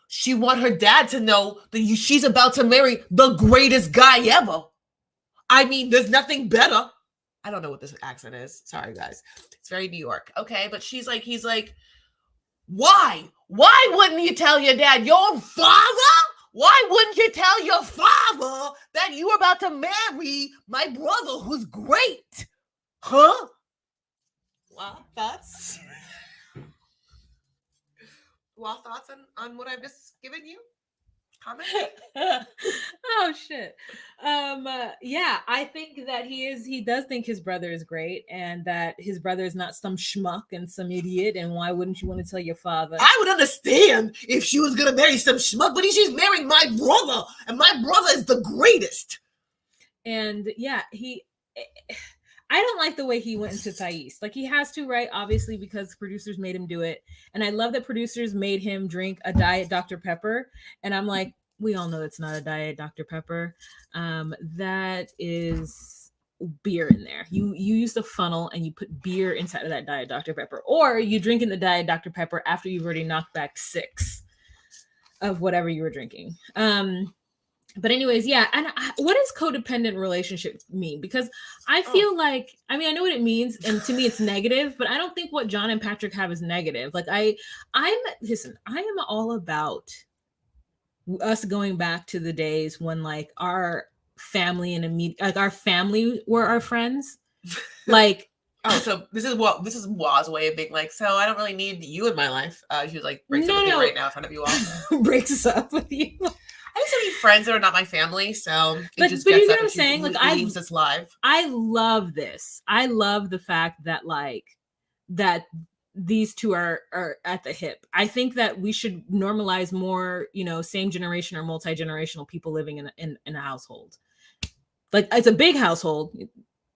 she want her dad to know that she's about to marry the greatest guy ever? I mean, there's nothing better. I don't know what this accent is. Sorry, guys. It's very New York. Okay, but he's like, why? Why wouldn't you tell your dad, your father? Why wouldn't you tell your father that you're about to marry my brother who's great? Huh? Well, thoughts? Thoughts on what I've just given you? Comment? Oh shit. Yeah, I think that he does think his brother is great, and that his brother is not some schmuck and some idiot, and why wouldn't you want to tell your father? I would understand if she was gonna marry some schmuck, but she's marrying my brother, and my brother is the greatest. And yeah, I don't like the way he went into Thais. Like, he has to, right? Obviously, because producers made him do it. And I love that producers made him drink a Diet Dr. Pepper. And I'm like, we all know it's not a Diet Dr. Pepper. That is beer in there. You use the funnel and you put beer inside of that Diet Dr. Pepper. Or you drink in the Diet Dr. Pepper after you've already knocked back 6 of whatever you were drinking. But anyways, yeah. And what does codependent relationship mean? Because I feel like, I mean, I know what it means, and to me it's negative, but I don't think what John and Patrick have is negative. Like, I am all about us going back to the days when like our family and like our family were our friends. Like, oh, so this is Wa's way of being like, so I don't really need you in my life. She was like, breaks up with me right now in front of you all. Breaks us up with you. I have so many friends that are not my family, so but you know what I'm saying? Like, leaves us live. I love this. I love the fact that that these two are at the hip. I think that we should normalize more, you know, same generation or multi-generational people living in a household. Like, it's a big household.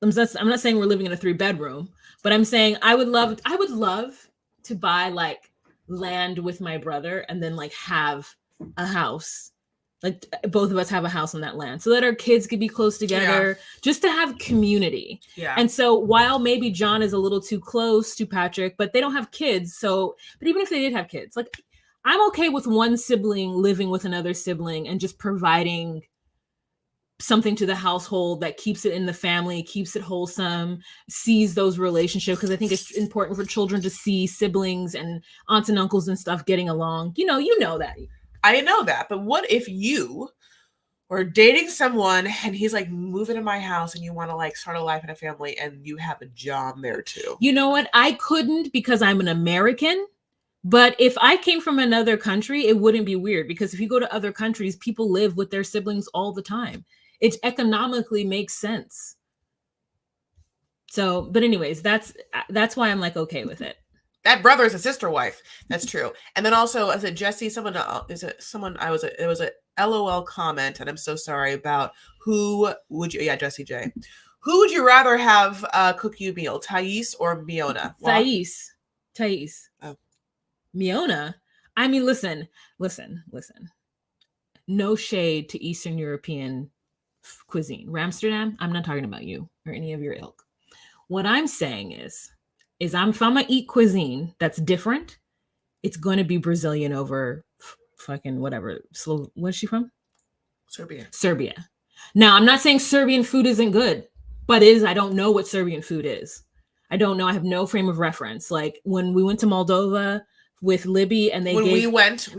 I'm not saying we're living in a 3-bedroom, but I'm saying I would love to buy like land with my brother and then like have a house Like both of us have a house on that land so that our kids could be close together, just to have community. Yeah. And so while maybe John is a little too close to Patrick, but they don't have kids. So, but even if they did have kids, like I'm okay with one sibling living with another sibling and just providing something to the household that keeps it in the family, keeps it wholesome, sees those relationships. Because I think it's important for children to see siblings and aunts and uncles and stuff getting along. You know that. I know that, but what if you were dating someone and he's like, move into my house and you want to like start a life and a family and you have a John there too? You know what? I couldn't because I'm an American. But if I came from another country, it wouldn't be weird, because if you go to other countries, people live with their siblings all the time. It economically makes sense. So, but anyways, that's why I'm like okay with it. That brother is a sister wife. That's true. And then also, as a Jesse, it was a LOL comment, and I'm so sorry about Jesse J. Who would you rather have cook you meal, Thais or Miona? Thais. Oh. Miona. I mean, listen. No shade to Eastern European cuisine. Ramsterdam, I'm not talking about you or any of your ilk. What I'm saying is if I'm gonna eat cuisine that's different, it's going to be Brazilian over fucking whatever. Where's she from? Serbia. Now, I'm not saying Serbian food isn't good, but I don't know what Serbian food is. I don't know. I have no frame of reference. Like when we went to Moldova with Libby and when we went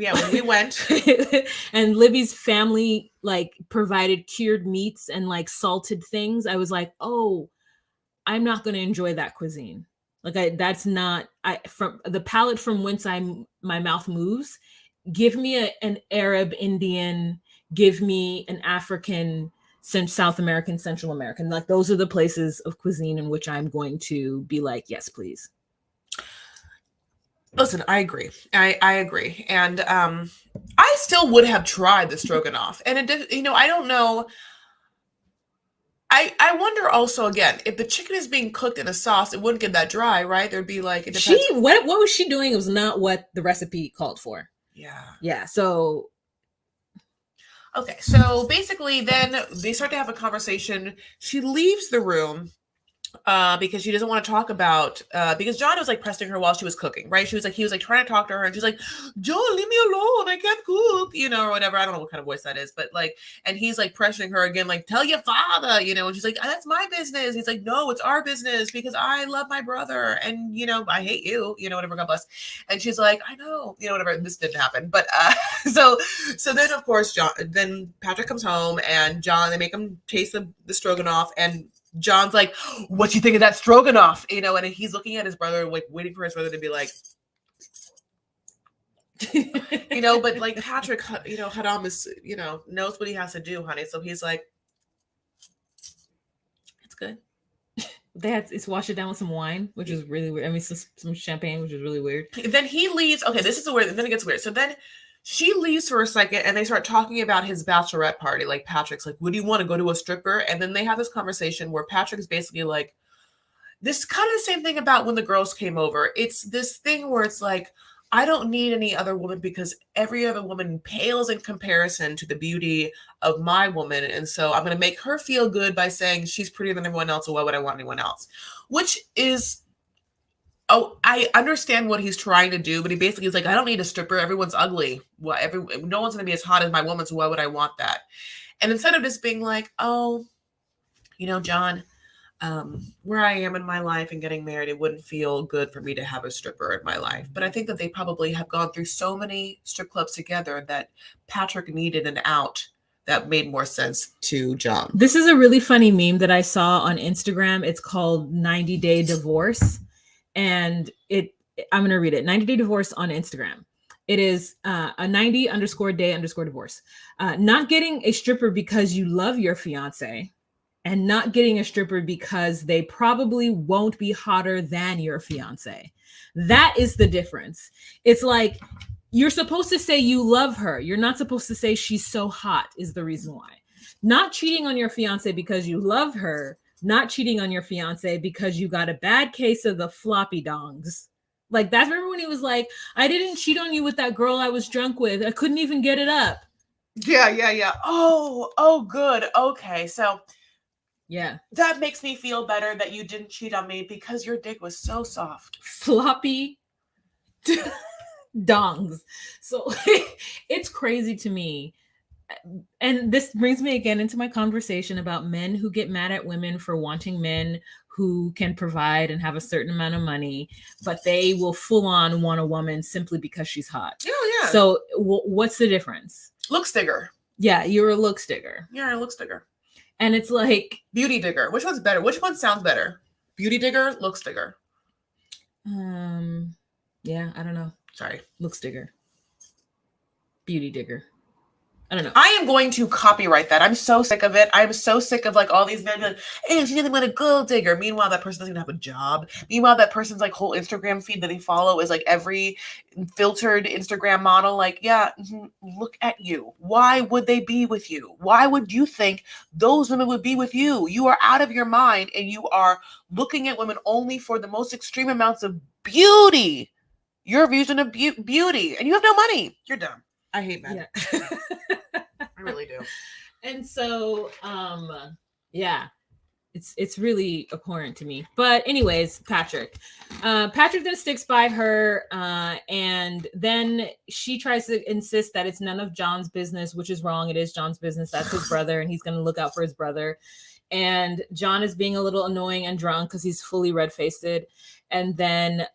and Libby's family like provided cured meats and like salted things, I was like, oh, I'm not going to enjoy that cuisine. Like from the palate from whence my mouth moves. Give me an Arab, Indian, give me an African, South American, Central American. Like those are the places of cuisine in which I'm going to be like, yes, please. Listen, I agree. I agree. And I still would have tried the stroganoff. And it did, I don't know. I wonder also, again, if the chicken is being cooked in a sauce, it wouldn't get that dry, right? There'd be like, it depends. What was she doing? It was not what the recipe called for. Yeah. So. Okay. So basically then they start to have a conversation. She leaves the room because she doesn't want to talk about because John was like pressing her while she was cooking, right? He was like trying to talk to her, and she's like, John, leave me alone, I can't cook, or whatever. I don't know what kind of voice that is, but like, and he's like pressuring her again, like, tell your father, and she's like, that's my business. He's like, no, it's our business because I love my brother and I hate you, whatever, God bless. And she's like, I know, whatever. This didn't happen, but so then of course then Patrick comes home and they make him taste the stroganoff, and John's like, what you think of that stroganoff? And he's looking at his brother, like waiting for his brother to be like, but like Patrick, Haram is, knows what he has to do, honey. So he's like, it's good. It's wash it down with some wine, which is really weird. I mean, some champagne, which is really weird. Then he leaves. Okay, this is the weird. Then it gets weird. So then she leaves for a second and they start talking about his bachelorette party. Like Patrick's like, would you want to go to a stripper? And then they have this conversation where Patrick's basically like, this kind of the same thing about when the girls came over. It's this thing where it's like, I don't need any other woman because every other woman pales in comparison to the beauty of my woman. And so I'm going to make her feel good by saying she's prettier than everyone else. So why would I want anyone else? Which is, I understand what he's trying to do, but he basically is like, I don't need a stripper. Everyone's ugly. No one's going to be as hot as my woman. So why would I want that? And instead of just being like, oh, John, where I am in my life and getting married, it wouldn't feel good for me to have a stripper in my life. But I think that they probably have gone through so many strip clubs together that Patrick needed an out that made more sense to John. This is a really funny meme that I saw on Instagram. It's called 90 Day Divorce. And I'm going to read it. 90 Day Divorce on Instagram. It is a 90_day_divorce. Not getting a stripper because you love your fiance, and not getting a stripper because they probably won't be hotter than your fiance. That is the difference. It's like, you're supposed to say you love her. You're not supposed to say she's so hot is the reason why. Not cheating on your fiance because you love her. Not cheating on your fiance because you got a bad case of the floppy dongs. Like, that's, remember when he was like, I didn't cheat on you with that girl I was drunk with. I couldn't even get it up. Yeah. Oh, good. Okay, so Yeah. that makes me feel better that you didn't cheat on me because your dick was so soft. Floppy dongs. So it's crazy to me. And this brings me again into my conversation about men who get mad at women for wanting men who can provide and have a certain amount of money, but they will full on want a woman simply because she's hot. Oh, yeah. So what's the difference? Looks digger. Yeah, you're a looks digger. Yeah, looks digger. And it's like beauty digger. Which one's better? Which one sounds better? Beauty digger, looks digger. Yeah, I don't know. Sorry. Looks digger. Beauty digger. I don't know. I am going to copyright that. I'm so sick of it. I'm so sick of like all these men like, hey, she doesn't want a gold digger. Meanwhile, that person doesn't even have a job. Meanwhile, that person's like whole Instagram feed that they follow is like every filtered Instagram model. Like, yeah, look at you. Why would they be with you? Why would you think those women would be with you? You are out of your mind and you are looking at women only for the most extreme amounts of beauty. Your vision of beauty. And you have no money. You're dumb. I hate men. Yeah. I really do. And so, yeah, it's really abhorrent to me. But anyways, Patrick then sticks by her, and then she tries to insist that it's none of John's business, which is wrong. It is John's business. That's his brother, and he's going to look out for his brother. And John is being a little annoying and drunk because he's fully red-faced. And then,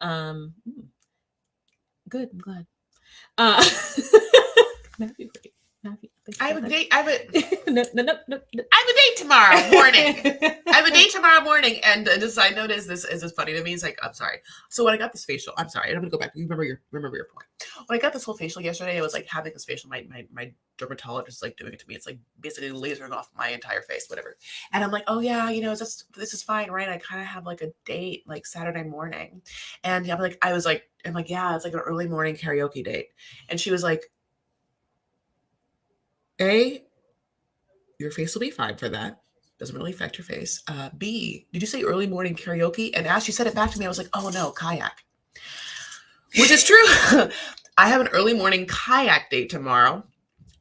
good, I'm glad. Matthew, I have a date. I have a no. I have a date tomorrow morning. I have a date tomorrow morning, and the side note is this funny to me. It's like, I'm sorry. So when I got this facial, I'm sorry. I'm gonna go back. You remember your point. When I got this whole facial yesterday, I was like having this facial. My dermatologist like doing it to me. It's like basically lasering off my entire face, whatever. And I'm like, oh yeah, this is fine, right? I kind of have like a date like Saturday morning, and I'm like, yeah, it's like an early morning karaoke date, and she was like, A, your face will be fine for that. Doesn't really affect your face. B, did you say early morning karaoke? And as she said it back to me, I was like, oh no, kayak. Which is true. I have an early morning kayak date tomorrow.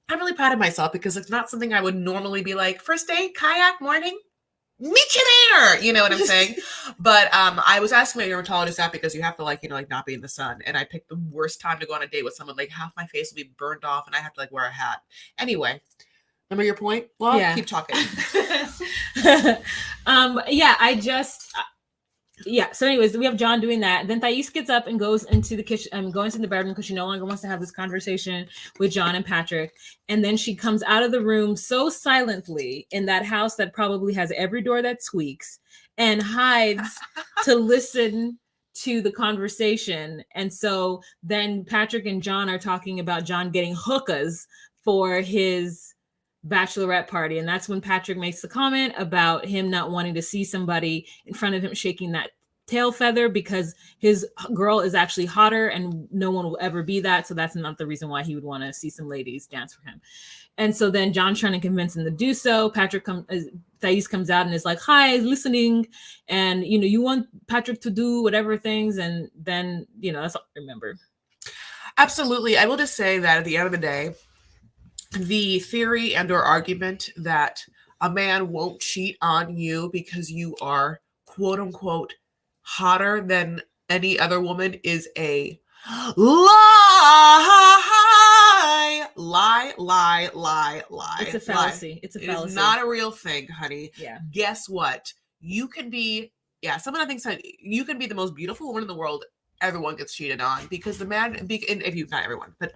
I'm really proud of myself because it's not something I would normally be like, first date, kayak, morning? Meet you there. You know what I'm saying? But I was asking my dermatologist that because you have to not be in the sun. And I picked the worst time to go on a date with someone. Like half my face will be burned off and I have to like wear a hat. Anyway, remember your point? Well, yeah. Keep talking. So anyways, we have John doing that. Then Thais gets up and goes into the kitchen, goes into the bedroom because she no longer wants to have this conversation with John and Patrick. And then she comes out of the room so silently in that house that probably has every door that squeaks and hides to listen to the conversation. And so then Patrick and John are talking about John getting hookahs for his bachelorette party, and that's when Patrick makes the comment about him not wanting to see somebody in front of him shaking that tail feather because his girl is actually hotter and no one will ever be that, so that's not the reason why he would want to see some ladies dance for him. And so then John's trying to convince him to do so. Thais comes out and is like, hi, listening, and you want Patrick to do whatever things, and then that's all I remember. Absolutely. I will just say that at the end of the day, the theory and or argument that a man won't cheat on you because you are quote unquote hotter than any other woman is a lie. It's a fallacy. It's a fallacy. It is not a real thing, honey. Yeah. Guess what? You can be, someone thinks that you can be the most beautiful woman in the world. Everyone gets cheated on because the man, not everyone, but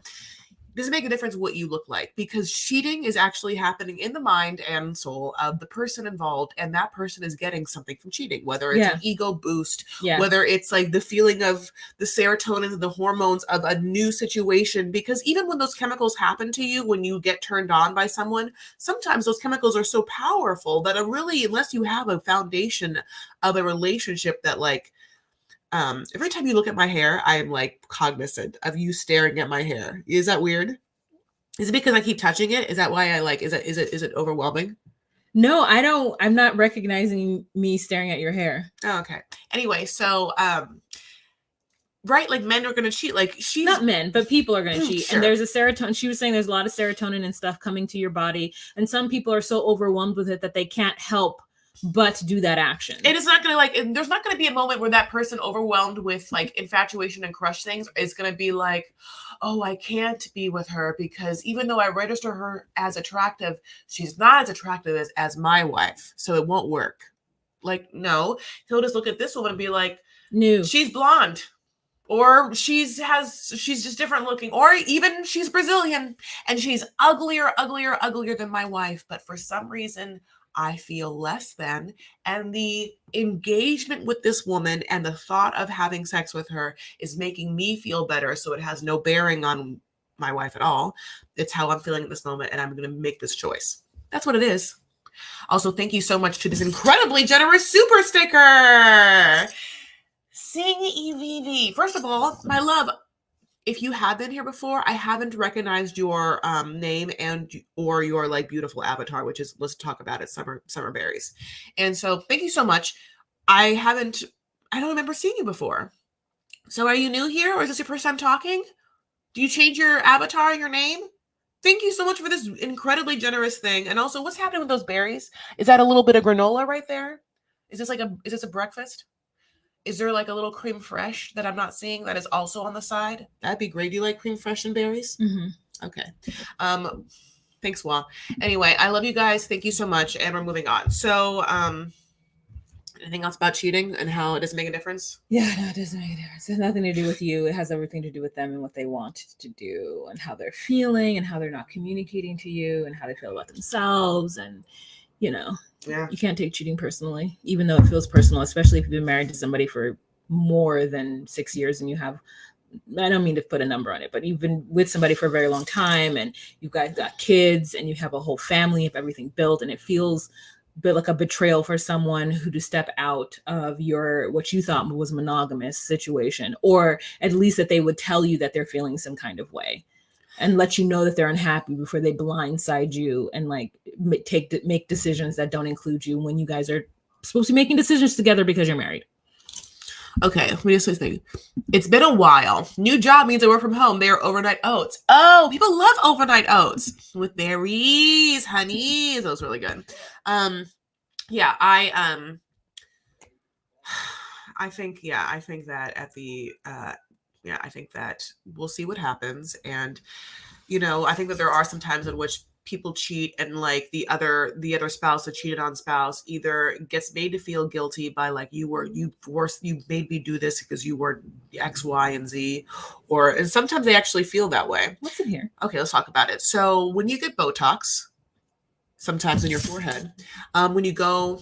does it make a difference what you look like? Because cheating is actually happening in the mind and soul of the person involved, and that person is getting something from cheating, whether it's an ego boost, whether it's like the feeling of the serotonin and the hormones of a new situation. Because even when those chemicals happen to you, when you get turned on by someone, sometimes those chemicals are so powerful that unless you have a foundation of a relationship that every time you look at my hair, I am like cognizant of you staring at my hair. Is that weird? Is it because I keep touching it? Is that why is it overwhelming? No, I don't. I'm not recognizing me staring at your hair. Oh, okay. Anyway, so right? Like men are going to cheat. Like she's not men, but people are going to cheat. Sure. And there's a serotonin. She was saying there's a lot of serotonin and stuff coming to your body. And some people are so overwhelmed with it that they can't help but do that action. And it's not going to there's not going to be a moment where that person overwhelmed with like infatuation and crush things is going to be like, oh, I can't be with her because even though I register her as attractive, she's not as attractive as my wife. So it won't work. Like, no, he'll just look at this woman and be like, no, she's blonde. Or she's just different looking, or even she's Brazilian and she's uglier than my wife. But for some reason, I feel less than. And the engagement with this woman and the thought of having sex with her is making me feel better. So it has no bearing on my wife at all. It's how I'm feeling at this moment. And I'm going to make this choice. That's what it is. Also, thank you so much to this incredibly generous super sticker. Sing EVV. First of all, my love, if you have been here before, I haven't recognized your name or your like beautiful avatar, which is, let's talk about it, Summer Berries. And so thank you so much. I don't remember seeing you before. So are you new here or is this your first time talking? Do you change your avatar and your name? Thank you so much for this incredibly generous thing. And also, what's happening with those berries? Is that a little bit of granola right there? Is this a breakfast? Is there like a little creme fraiche that I'm not seeing that is also on the side? That'd be great. Do you like creme fraiche and berries? Mm-hmm. Okay. Thanks, Wa. Anyway, I love you guys. Thank you so much. And we're moving on. So, anything else about cheating and how it doesn't make a difference? Yeah, no, it doesn't make a difference. It has nothing to do with you. It has everything to do with them and what they want to do and how they're feeling and how they're not communicating to you and how they feel about themselves. And, you know, yeah, you can't take cheating personally, even though it feels personal, especially if you've been married to somebody for more than 6 years and you have, I don't mean to put a number on it, but you've been with somebody for a very long time and you guys got kids and you have a whole family of everything built, and it feels bit like a betrayal for someone who to step out of your what you thought was monogamous situation, or at least that they would tell you that they're feeling some kind of way and let you know that they're unhappy before they blindside you and like make decisions that don't include you when you guys are supposed to be making decisions together because you're married. Okay, let me just say something. It's been a while. New job means I work from home. They are overnight oats. Oh, people love overnight oats with berries, honey. Those are really good. Yeah, I think that at the I think that we'll see what happens. And I think that there are some times in which people cheat and like the other spouse that cheated on spouse either gets made to feel guilty by like you made me do this because you were X, Y, and Z, and sometimes they actually feel that way. What's in here? Okay, let's talk about it. So when you get Botox, sometimes in your forehead, when you go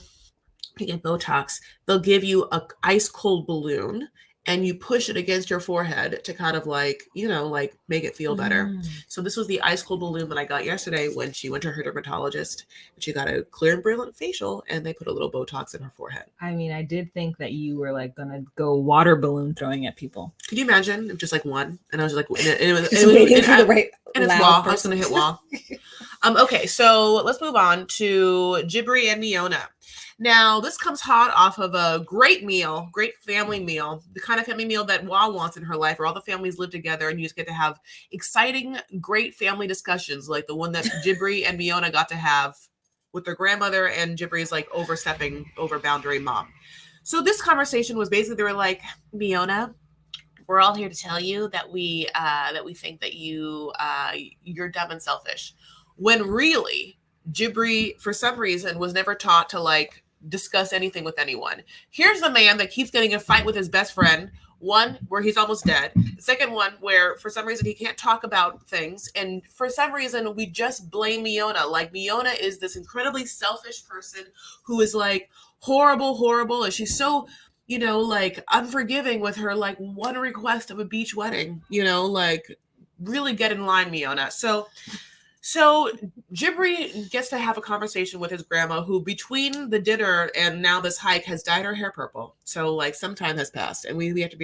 to get Botox, they'll give you a ice cold balloon and you push it against your forehead to kind of like, like make it feel better. So this was the ice cold balloon that I got yesterday when she went to her dermatologist and she got a clear and brilliant facial and they put a little Botox in her forehead. I mean, I did think that you were like gonna go water balloon throwing at people. Could you imagine if just like one? And I was like, and it's Wall. I was gonna hit Wall. Okay, so let's move on to Jibri and Miona. Now, this comes hot off of a great family meal, the kind of family meal that Wa wants in her life, where all the families live together and you just get to have exciting, great family discussions, like the one that Jibri and Miona got to have with their grandmother, and Jibri's like overstepping over boundary mom. So this conversation was basically, they were like, Miona, we're all here to tell you that we think that you're dumb and selfish. When really, Jibri, for some reason, was never taught to like discuss anything with anyone. Here's the man that keeps getting a fight with his best friend. One where he's almost dead. The second one where for some reason he can't talk about things. And for some reason we just blame Miona. Like Miona is this incredibly selfish person who is like horrible. And she's so, like unforgiving with her like one request of a beach wedding, like really get in line, Miona. So Jibri gets to have a conversation with his grandma, who between the dinner and now this hike has dyed her hair purple. So like some time has passed, and we have to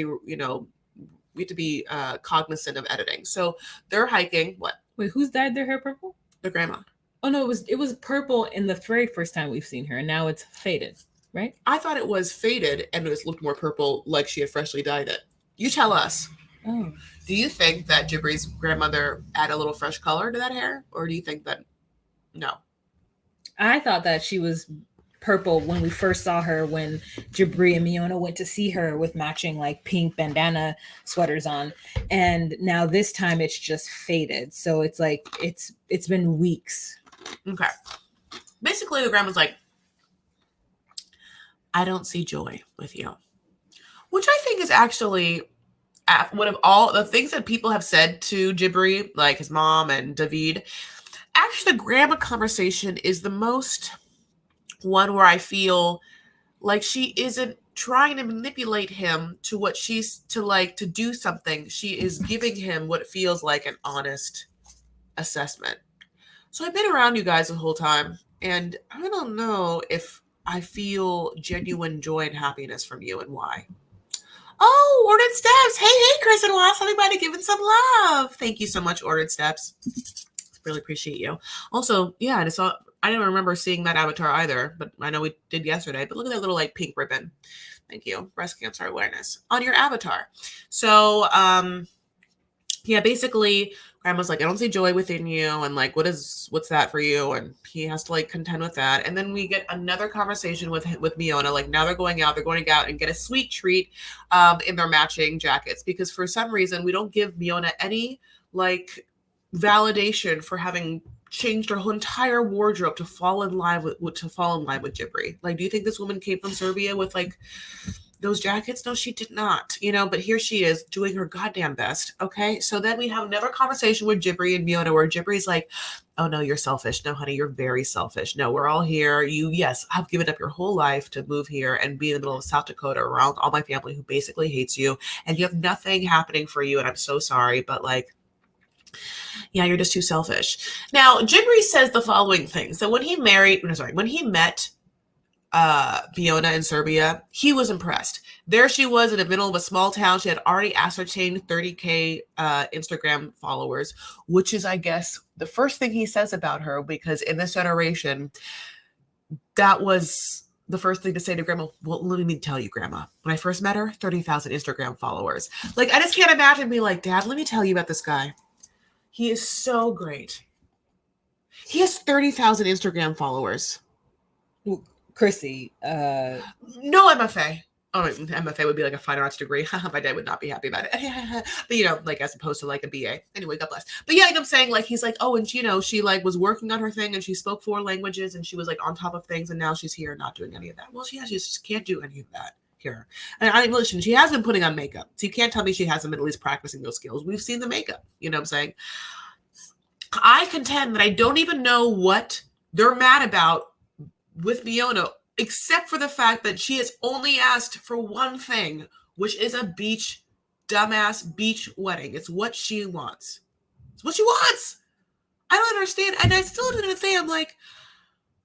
be cognizant of editing. So they're hiking. What? Wait, who's dyed their hair purple? The grandma. Oh no, it was purple in the very first time we've seen her, and now it's faded, right? I thought it was faded and it looked more purple, like she had freshly dyed it. You tell us. Oh, Do you think that Jibri's grandmother added a little fresh color to that hair? Or do you think that no? I thought that she was purple when we first saw her when Jibri and Miona went to see her with matching like pink bandana sweaters on. And now this time it's just faded. So it's like it's been weeks. Okay. Basically the grandma's like, I don't see joy with you. Which I think is actually one of all the things that people have said to Jibri, like his mom and David. Actually, the grandma conversation is the most one where I feel like she isn't trying to manipulate him to what she's to do something. She is giving him what feels like an honest assessment. So I've been around you guys the whole time, and I don't know if I feel genuine joy and happiness from you and why. Oh, Ordered Steps. Hey, Chris and Ross. Everybody giving some love. Thank you so much, Ordered Steps. Really appreciate you. Also, yeah, I didn't remember seeing that avatar either, but I know we did yesterday. But look at that little like pink ribbon. Thank you. Breast cancer awareness on your avatar. So, yeah, basically grandma's like, I don't see joy within you, and like what's that for you? And he has to like contend with that. And then we get another conversation with Miona. Like now they're going out and get a sweet treat in their matching jackets, because for some reason we don't give Miona any like validation for having changed her whole entire wardrobe to fall in line with Jibri. Like, do you think this woman came from Serbia with like those jackets? No, she did not, but here she is doing her goddamn best. Okay. So then we have another conversation with Jibri and Miona where Jibri's like, oh no, you're selfish. No, honey, you're very selfish. No, we're all here. You, yes, have given up your whole life to move here and be in the middle of South Dakota around all my family who basically hates you, and you have nothing happening for you. And I'm so sorry, but like, yeah, you're just too selfish. Now, Jibri says the following things. So when he met Fiona in Serbia, he was impressed. There she was in the middle of a small town. She had already ascertained 30K Instagram followers, which is, I guess, the first thing he says about her, because in this generation, that was the first thing to say to Grandma. Well, let me tell you, Grandma, when I first met her, 30,000 Instagram followers. Like, I just can't imagine being like, Dad, let me tell you about this guy. He is so great. He has 30,000 Instagram followers. Chrissy, no MFA. Oh, MFA would be like a fine arts degree. My dad would not be happy about it. But, like, as opposed to like a BA. Anyway, God bless. But yeah, I'm saying, like, he's like, oh, and she like was working on her thing and she spoke 4 languages and she was like on top of things, and now she's here not doing any of that. Well, she just can't do any of that here. And listen, she has been putting on makeup. So you can't tell me she hasn't been at least practicing those skills. We've seen the makeup. You know what I'm saying? I contend that I don't even know what they're mad about with Miona, except for the fact that she has only asked for one thing, which is a dumbass beach wedding. It's what she wants. It's what she wants. I don't understand. And I still don't understand. I'm like,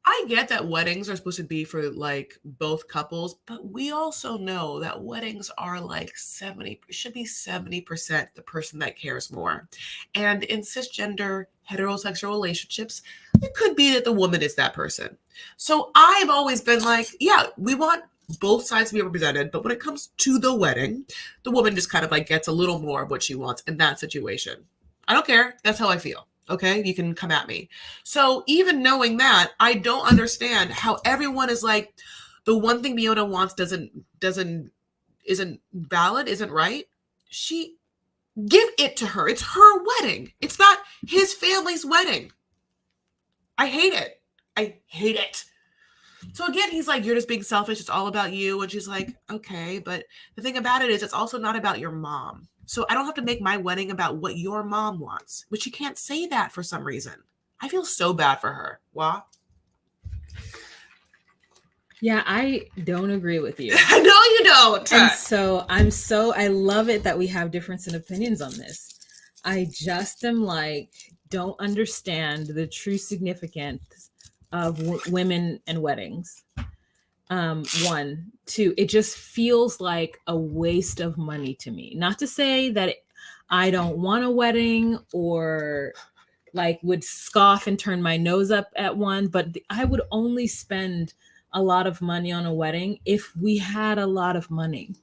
I get that weddings are supposed to be for like both couples, but we also know that weddings are like 70% the person that cares more. And in cisgender heterosexual relationships, it could be that the woman is that person. So I've always been like, yeah, we want both sides to be represented, but when it comes to the wedding, the woman just kind of like gets a little more of what she wants in that situation. I don't care. That's how I feel. Okay, you can come at me. So even knowing that, I don't understand how everyone is like, the one thing Miona wants isn't valid, isn't right. She give it to her. It's her wedding. It's not his family's wedding. I hate it. I hate it. So again, he's like, you're just being selfish. It's all about you. And she's like, okay, but the thing about it is, it's also not about your mom. So I don't have to make my wedding about what your mom wants, but she can't say that for some reason. I feel so bad for her. Wow. Yeah, I don't agree with you. No, you don't. And so I love it that we have difference in opinions on this. I just am like, don't understand the true significance of women and weddings. 1, 2, it just feels like a waste of money to me. Not to say that I don't want a wedding or like would scoff and turn my nose up at one, but I would only spend a lot of money on a wedding if we had a lot of money.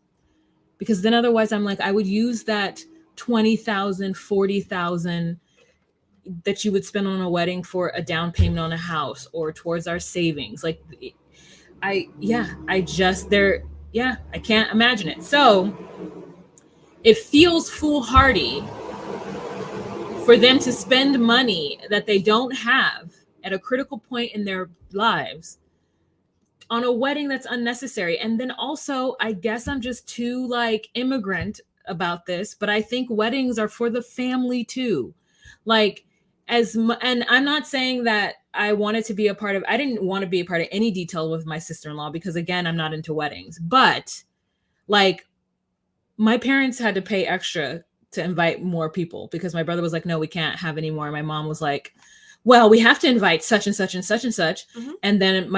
because then otherwise I'm like, I would use that 20,000, 40,000 that you would spend on a wedding for a down payment on a house or towards our savings. Like I can't imagine it. So it feels foolhardy for them to spend money that they don't have at a critical point in their lives on a wedding that's unnecessary. And then also, I guess I'm just too like immigrant about this, but I think weddings are for the family too. Like and I'm not saying that I wanted to be a part of, I didn't want to be a part of any detail with my sister-in-law because again, I'm not into weddings, but like my parents had to pay extra to invite more people because my brother was like, no, we can't have any more. My mom was like, well, we have to invite such and such and such and such. Mm-hmm. And then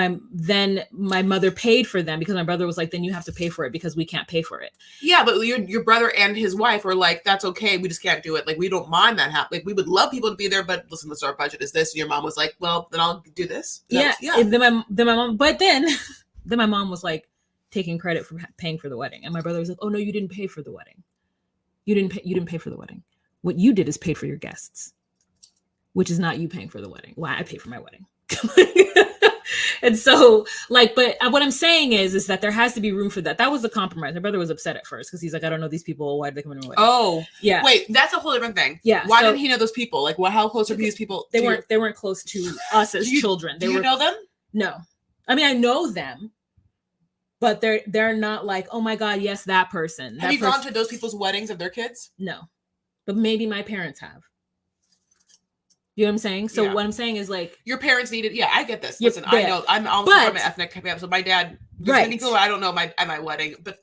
my mother paid for them because my brother was like, then you have to pay for it because we can't pay for it. Yeah, but your brother and his wife were like, that's okay. We just can't do it. Like, we don't mind that happening. Like, we would love people to be there, but listen, our budget is this. And your mom was like, well, then I'll do this. Yeah. Then my mom, but then my mom was like taking credit for paying for the wedding. And my brother was like, oh no, you didn't pay for the wedding. You didn't pay for the wedding. What you did is paid for your guests, which is not you paying for the wedding. Well, I pay for my wedding. And so like, but what I'm saying is that there has to be room for that. That was the compromise. My brother was upset at first because he's like, I don't know these people. Why did they come in my wedding? Oh, yeah. Wait, that's a whole different thing. Yeah. Why didn't he know those people? Like, how close are these people? They weren't close to us as children. Do you know them? No. I mean, I know them, but they're not like, oh my God, yes, that person. Have you gone to those people's weddings of their kids? No, but maybe my parents have. You know what I'm saying? So what I'm saying is like your parents needed. Yeah, I get this. Listen, I know I'm also from an ethnic family, so my dad. There's many people I don't know at my wedding, but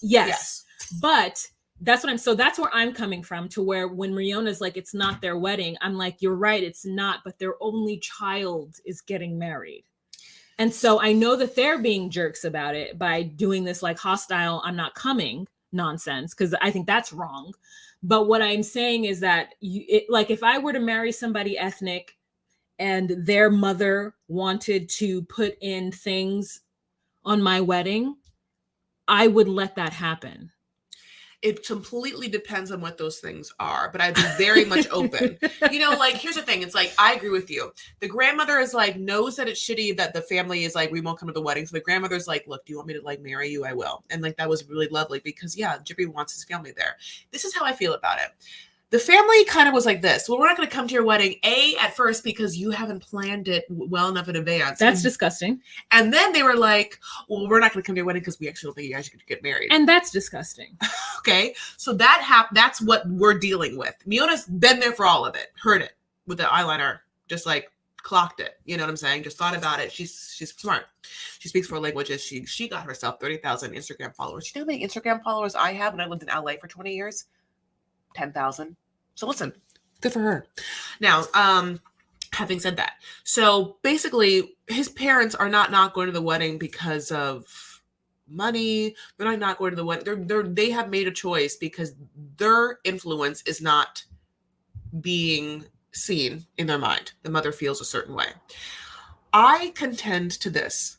yes, but that's what I'm. So that's where I'm coming from. To where when Miona's like, it's not their wedding. I'm like, you're right, it's not. But their only child is getting married, and so I know that they're being jerks about it by doing this like hostile, I'm not coming nonsense because I think that's wrong. But what I'm saying is that like if I were to marry somebody ethnic and their mother wanted to put in things on my wedding, I would let that happen. It completely depends on what those things are, but I'd be very much open. You know, like, here's the thing. It's like, I agree with you. The grandmother is like, knows that it's shitty that the family is like, we won't come to the wedding. So the grandmother's like, look, do you want me to like marry you? I will. And like, that was really lovely because Jibri wants his family there. This is how I feel about it. The family kind of was like this. Well, we're not going to come to your wedding, at first, because you haven't planned it well enough in advance. That's disgusting. And then they were like, well, we're not going to come to your wedding because we actually don't think you guys should get married. And that's disgusting. Okay. So that's what we're dealing with. Miona's been there for all of it. Heard it with the eyeliner. Just like clocked it. You know what I'm saying? Just thought about it. She's smart. She speaks 4 languages. She got herself 30,000 Instagram followers. You know how many Instagram followers I have when I lived in LA for 20 years? 10,000. So listen, good for her. Now, having said that, so basically his parents are not going to the wedding because of money. They're not going to the wedding. They have made a choice because their influence is not being seen in their mind. The mother feels a certain way. I contend to this.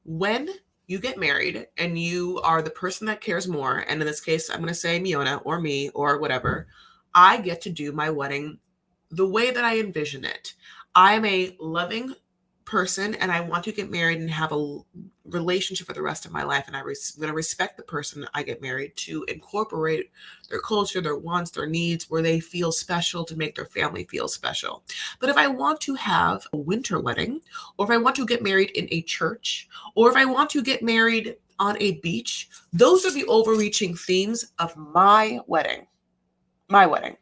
When you get married and you are the person that cares more, and in this case, I'm going to say Miona or me or whatever, I get to do my wedding the way that I envision it. I'm a loving person and I want to get married and have a relationship for the rest of my life. And I'm going to respect the person I get married to, incorporate their culture, their wants, their needs, where they feel special to make their family feel special. But if I want to have a winter wedding, or if I want to get married in a church, or if I want to get married on a beach, those are the overreaching themes of my wedding. My wedding.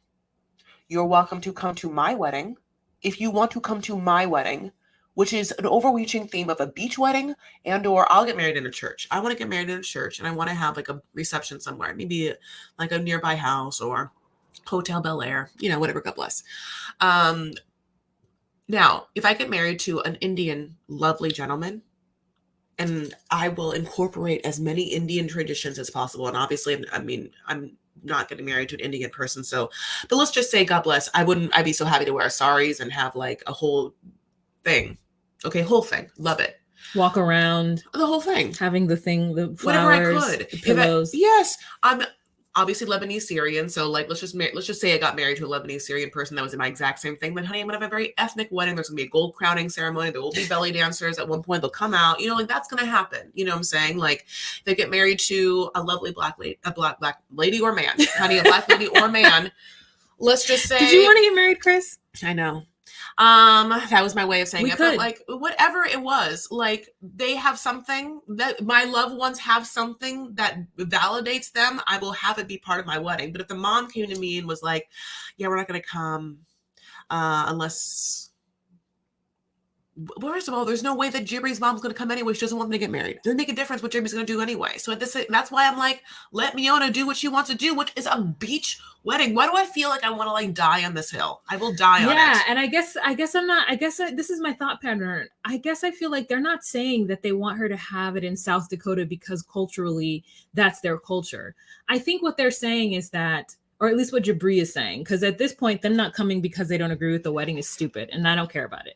You're welcome to come to my wedding if you want to come to my wedding, which is an overreaching theme of a beach wedding or I'll get married in a church. I want to get married in a church and I want to have like a reception somewhere, maybe like a nearby house or Hotel Bel Air, whatever, God bless. Now, if I get married to an Indian lovely gentleman, and I will incorporate as many Indian traditions as possible. And obviously, I'm not getting married to an Indian person. But let's just say, God bless, I'd be so happy to wear saris and have like a whole thing. Okay, whole thing. Love it. Walk around, the whole thing, having the thing, the whatever I flowers, could. the pillows. Yes, I'm obviously Lebanese Syrian, so like let's just say I got married to a Lebanese Syrian person that was in my exact same thing. But honey, I'm gonna have a very ethnic wedding. There's gonna be a gold crowning ceremony. There will be belly dancers. At one point, they'll come out. You know, like that's gonna happen. You know what I'm saying? Like they get married to a lovely black lady or man, honey, a black lady or man. Let's just say. Did you want to get married, Chris? I know. That was my way of saying but like whatever it was, like they have something that my loved ones have something that validates them. I will have it be part of my wedding. But if the mom came to me and was like, yeah, we're not going to come unless, first of all, there's no way that Jibri's mom's going to come anyway. She doesn't want them to get married. It doesn't make a difference what Jibri's going to do anyway. So that's why I'm like, let Miona do what she wants to do, which is a beach wedding. Why do I feel like I want to like die on this hill? I will die on it. Yeah, and I guess I'm not. This is my thought pattern. I guess I feel like they're not saying that they want her to have it in South Dakota because culturally that's their culture. I think what they're saying is that, or at least what Jibri is saying, because at this point, them not coming because they don't agree with the wedding is stupid, and I don't care about it.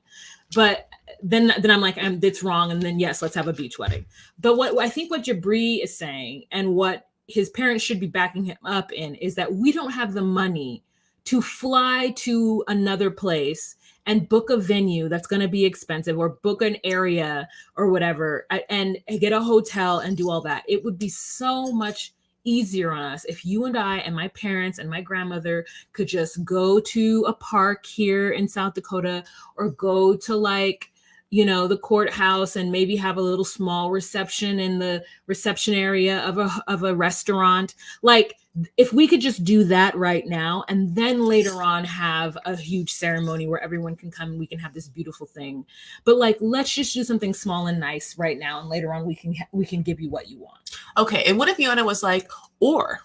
But then I'm like, it's wrong, and then yes, let's have a beach wedding. But what I think what Jibri is saying, and what his parents should be backing him up in, is that we don't have the money to fly to another place and book a venue that's going to be expensive, or book an area or whatever, and get a hotel and do all that. It would be so much easier on us if you and I and my parents and my grandmother could just go to a park here in South Dakota, or go to like, you know, the courthouse and maybe have a little small reception in the reception area of a restaurant. Like if we could just do that right now, and then later on have a huge ceremony where everyone can come and we can have this beautiful thing. But like, let's just do something small and nice right now, and later on we can give you what you want. Okay, and what if Fiona was like, or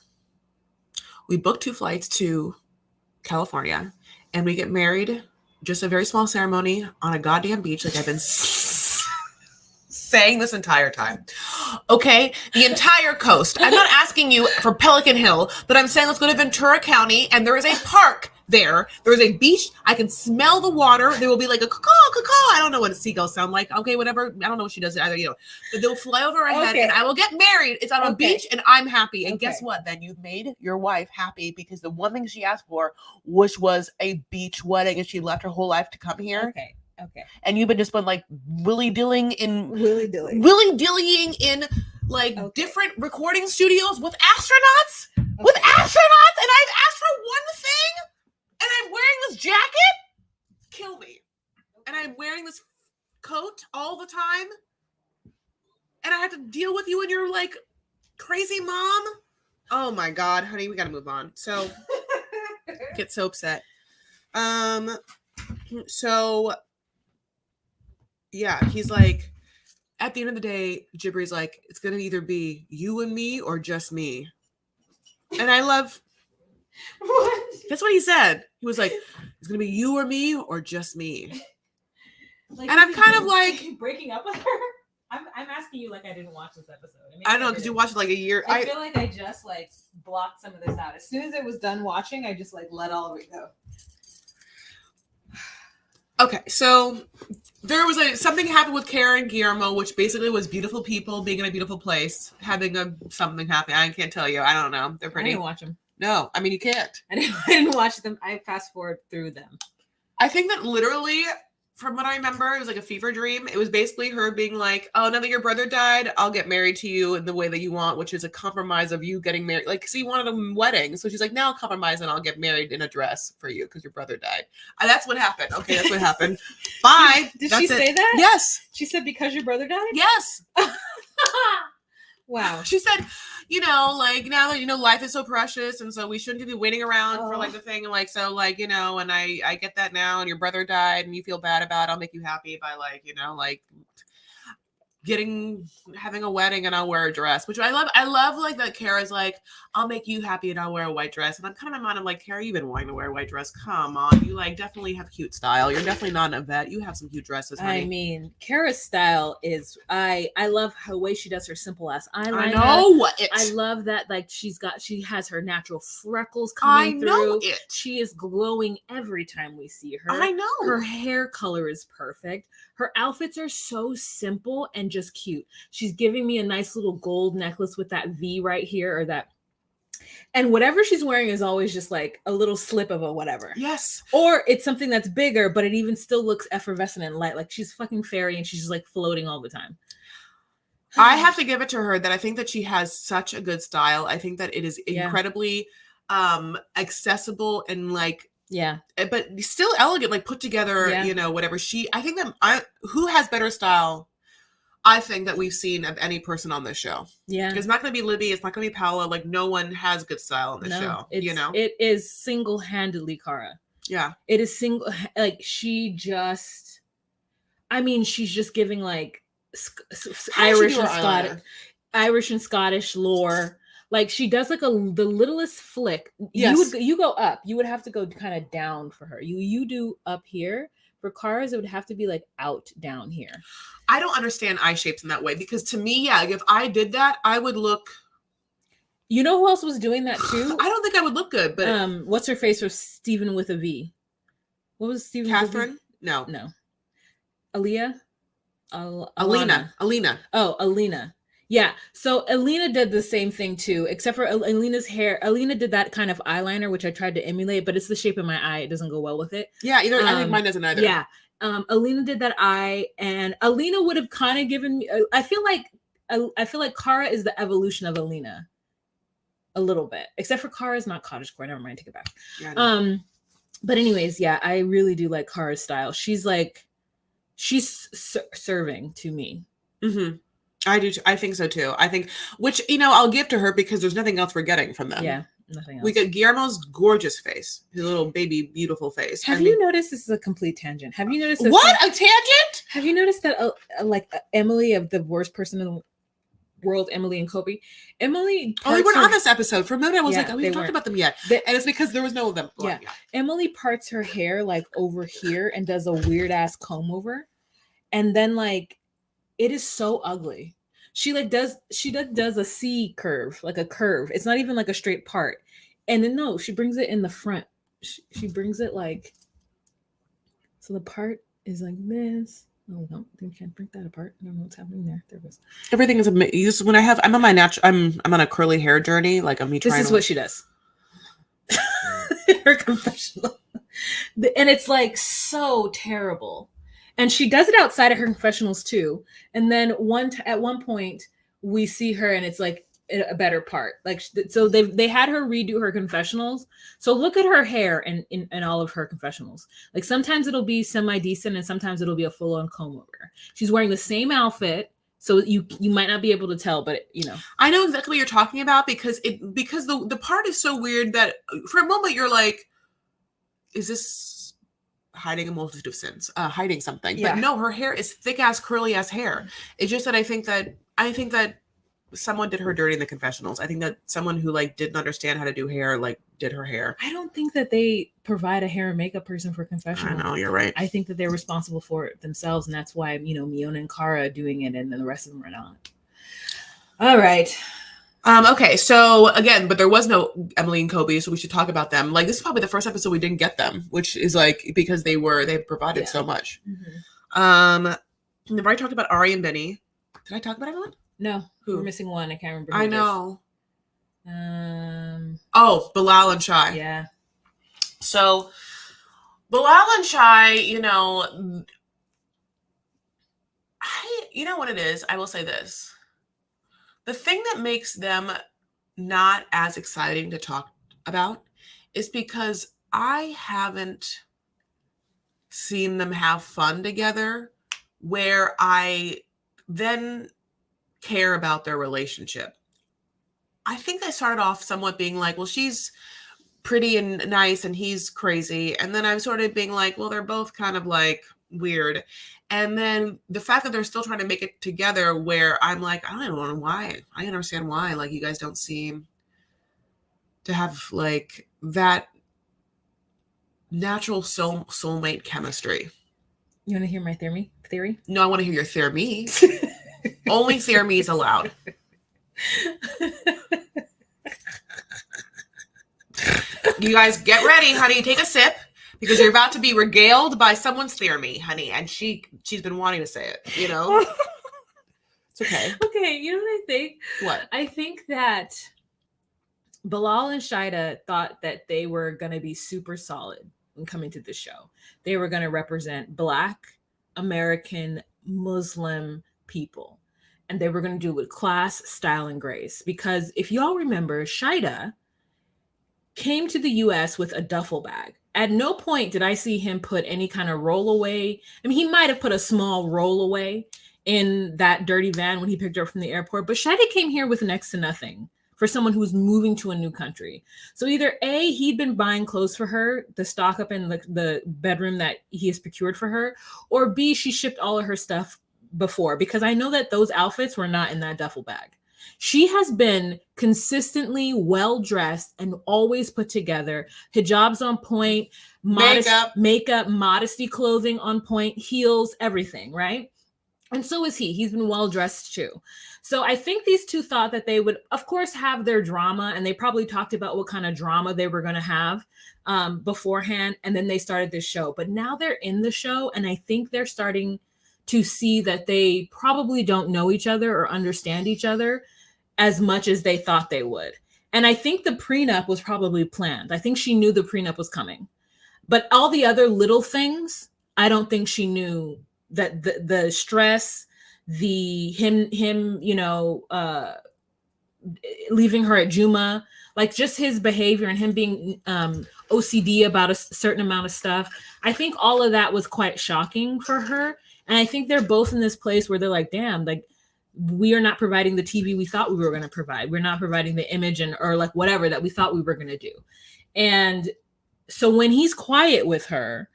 we book 2 flights to California and we get married, just a very small ceremony on a goddamn beach, like I've been saying this entire time. Okay, the entire coast. I'm not asking you for Pelican Hill, but I'm saying let's go to Ventura County, and there is a park there. There is a beach. I can smell the water. There will be like a caw. I don't know what a seagull sound like. Okay, whatever. I don't know what she does either. You know, but they'll fly over our head, and I will get married. It's on a beach, and I'm happy. And guess what? Then you've made your wife happy, because the one thing she asked for, which was a beach wedding, and she left her whole life to come here. Okay. And you've just been like willy-dillying in like different recording studios with astronauts. With astronauts, and I've asked for one thing, and I'm wearing this jacket. Kill me. And I'm wearing this coat all the time, and I have to deal with you and your like crazy mom. Oh my God, honey, we gotta move on. So get so upset. So yeah, he's like, at the end of the day, Jibri's like, it's gonna either be you and me or just me. And I love what? That's what he said. He was like, it's gonna be you or me or just me. Like, and I'm kind of like, breaking up with her. I'm asking you like I didn't watch this episode. I know, because you watched it like a year. I feel like I just like blocked some of this out. As soon as it was done watching, I just like let all of it go. Okay, so there was something happened with Karen and Guillermo, which basically was beautiful people being in a beautiful place, having something happen. I can't tell you. I don't know. They're pretty. I didn't watch them. No, I mean you can't. I didn't watch them. I fast forward through them. I think that literally, from what I remember, it was like a fever dream. It was basically her being like, oh, now that your brother died, I'll get married to you in the way that you want, which is a compromise of you getting married. Like, because he wanted a wedding. So she's like, now I'll compromise and I'll get married in a dress for you because your brother died. And that's what happened. Okay, that's what happened. Bye. Did she say that? Yes. She said because your brother died? Yes. Wow. She said, you know, like now that, you know, life is so precious. And so we shouldn't be waiting around for like the thing. And like, so like, you know, and I get that now, and your brother died and you feel bad about it. I'll make you happy by like, you know, like, having a wedding and I'll wear a dress, which I love. I love like that Kara's like, I'll make you happy and I'll wear a white dress. And I'm kind of in my mind, I'm like, Kara, you've been wanting to wear a white dress. Come on. You like definitely have cute style. You're definitely not an Yvette. You have some cute dresses, honey. I mean, Kara's style is I love the way she does her simple ass eyeliner. I know it. I love that like she has her natural freckles coming through. I know it. She is glowing every time we see her. I know. Her hair color is perfect. Her outfits are so simple and just cute. She's giving me a nice little gold necklace with that V right here, or that. And whatever she's wearing is always just like a little slip of a whatever. Yes. Or it's something that's bigger, but it even still looks effervescent and light. Like she's fucking fairy and she's just like floating all the time. I have to give it to her that I think that she has such a good style. I think that it is incredibly accessible and like, but still elegant, like put together, you know, whatever I think that who has better style, I think, that we've seen of any person on this show. Yeah. It's not going to be Libby. It's not going to be Paola. Like no one has good style on this show, you know? It is single-handedly Cara. Yeah. It is like she's just giving like Irish and Scottish lore. Like she does like the littlest flick. Yes. You go up. You would have to go kind of down for her. You do up here. For Cara's, it would have to be like out down here. I don't understand eye shapes in that way because to me, if I did that, I would look. You know who else was doing that too? I don't think I would look good, but what's her face was Stephen with a V? What was Stephen? Catherine? No. Alina. Alina. Oh, Alina. Yeah. So Alina did the same thing too, except for Alina's hair. Alina did that kind of eyeliner, which I tried to emulate, but it's the shape of my eye. It doesn't go well with it. Yeah, I think mine doesn't either. Yeah. Alina did that eye, and Alina would have kind of given me. I feel like Cara is the evolution of Alina, a little bit, except for Cara's not cottagecore. Never mind, take it back. Yeah, but anyways, yeah, I really do like Cara's style. She's serving to me. Mm-hmm. I do. I think so too. I think, which, I'll give to her because there's nothing else we're getting from them. Yeah, nothing else. We get Guillermo's gorgeous face, his little baby, beautiful face. Have you noticed, this is a complete tangent. Have you noticed what? A tangent? Have you noticed that Emily, of the worst person in the world, Emily and Kobe, Emily. Oh, they weren't on this episode. For a minute, I was like, we haven't talked about them yet. And it's because there was no of them. Yeah. Emily parts her hair like over here and does a weird ass comb over. And then like, it is so ugly. She does a C curve, like a curve. It's not even like a straight part. And then no, she brings it in the front. She brings it like, so the part is like this. Oh no, we can't break that apart. I don't know what's happening there. There it goes. Everything is amazing. When I'm on my I'm on a curly hair journey. Like This is what she does. Her confessional. And it's like so terrible. And she does it outside of her confessionals too. And then at one point we see her and it's like a better part. Like, so they had her redo her confessionals. So look at her hair in all of her confessionals. Like sometimes it'll be semi-decent and sometimes it'll be a full-on comb over. She's wearing the same outfit. So you might not be able to tell, but I know exactly what you're talking about because the part is so weird that for a moment you're like, is this hiding a multitude of sins, hiding something? Yeah. But no, her hair is thick ass, curly ass hair. It's just that I think that someone did her dirty in the confessionals. I think that someone who like didn't understand how to do hair did her hair. I don't think that they provide a hair and makeup person for confessionals. I know, you're right. I think that they're responsible for it themselves, and that's why Miona and Cara are doing it, and then the rest of them are not. All right. Okay, so again, but there was no Emily and Kobe, so we should talk about them. Like, this is probably the first episode we didn't get them, which is like because they provided so much. Mm-hmm. I've already talked about Ari and Bini. Did I talk about everyone? No, we're missing one. I can't remember. I know. Oh, Bilal and Shaeeda. Yeah. So Bilal and Shaeeda, you know what it is. I will say this. The thing that makes them not as exciting to talk about is because I haven't seen them have fun together where I then care about their relationship. I think they started off somewhat being like, well, she's pretty and nice and he's crazy. And then I was sort of being like, well, they're both kind of like weird. And then the fact that they're still trying to make it together, where I'm like, I don't know why. I understand why. Like, you guys don't seem to have like that natural soulmate chemistry. You want to hear my theory? No, I want to hear your theory. Only theory is allowed. You guys get ready, honey. Take a sip, because you're about to be regaled by someone's theory, honey. And she's been wanting to say it, you know? It's okay. Okay, you know what I think? What? I think that Bilal and Shaeeda thought that they were going to be super solid in coming to the show. They were going to represent Black, American, Muslim people. And they were going to do it with class, style, and grace. Because if y'all remember, Shaeeda came to the US with a duffel bag. At no point did I see him put any kind of rollaway. I mean, he might have put a small rollaway in that dirty van when he picked her up from the airport, but Shaeeda came here with next to nothing for someone who was moving to a new country. So either A, he'd been buying clothes for her to stock up in the bedroom that he has procured for her, or B, she shipped all of her stuff before, because I know that those outfits were not in that duffel bag. She has been consistently well-dressed and always put together. Hijabs on point, makeup, modesty clothing on point, heels, everything, right? And so is he. He's been well-dressed too. So I think these two thought that they would, of course, have their drama, and they probably talked about what kind of drama they were going to have beforehand, and then they started this show. But now they're in the show, and I think they're starting to see that they probably don't know each other or understand each other as much as they thought they would. And I think the prenup was probably planned. I think she knew the prenup was coming. But all the other little things, I don't think she knew that the stress, him, leaving her at Juma, like just his behavior and him being OCD about a certain amount of stuff. I think all of that was quite shocking for her. And I think they're both in this place where they're like, damn, like, we are not providing the TV we thought we were going to provide. We're not providing the image or like whatever that we thought we were going to do. And so when he's quiet with her,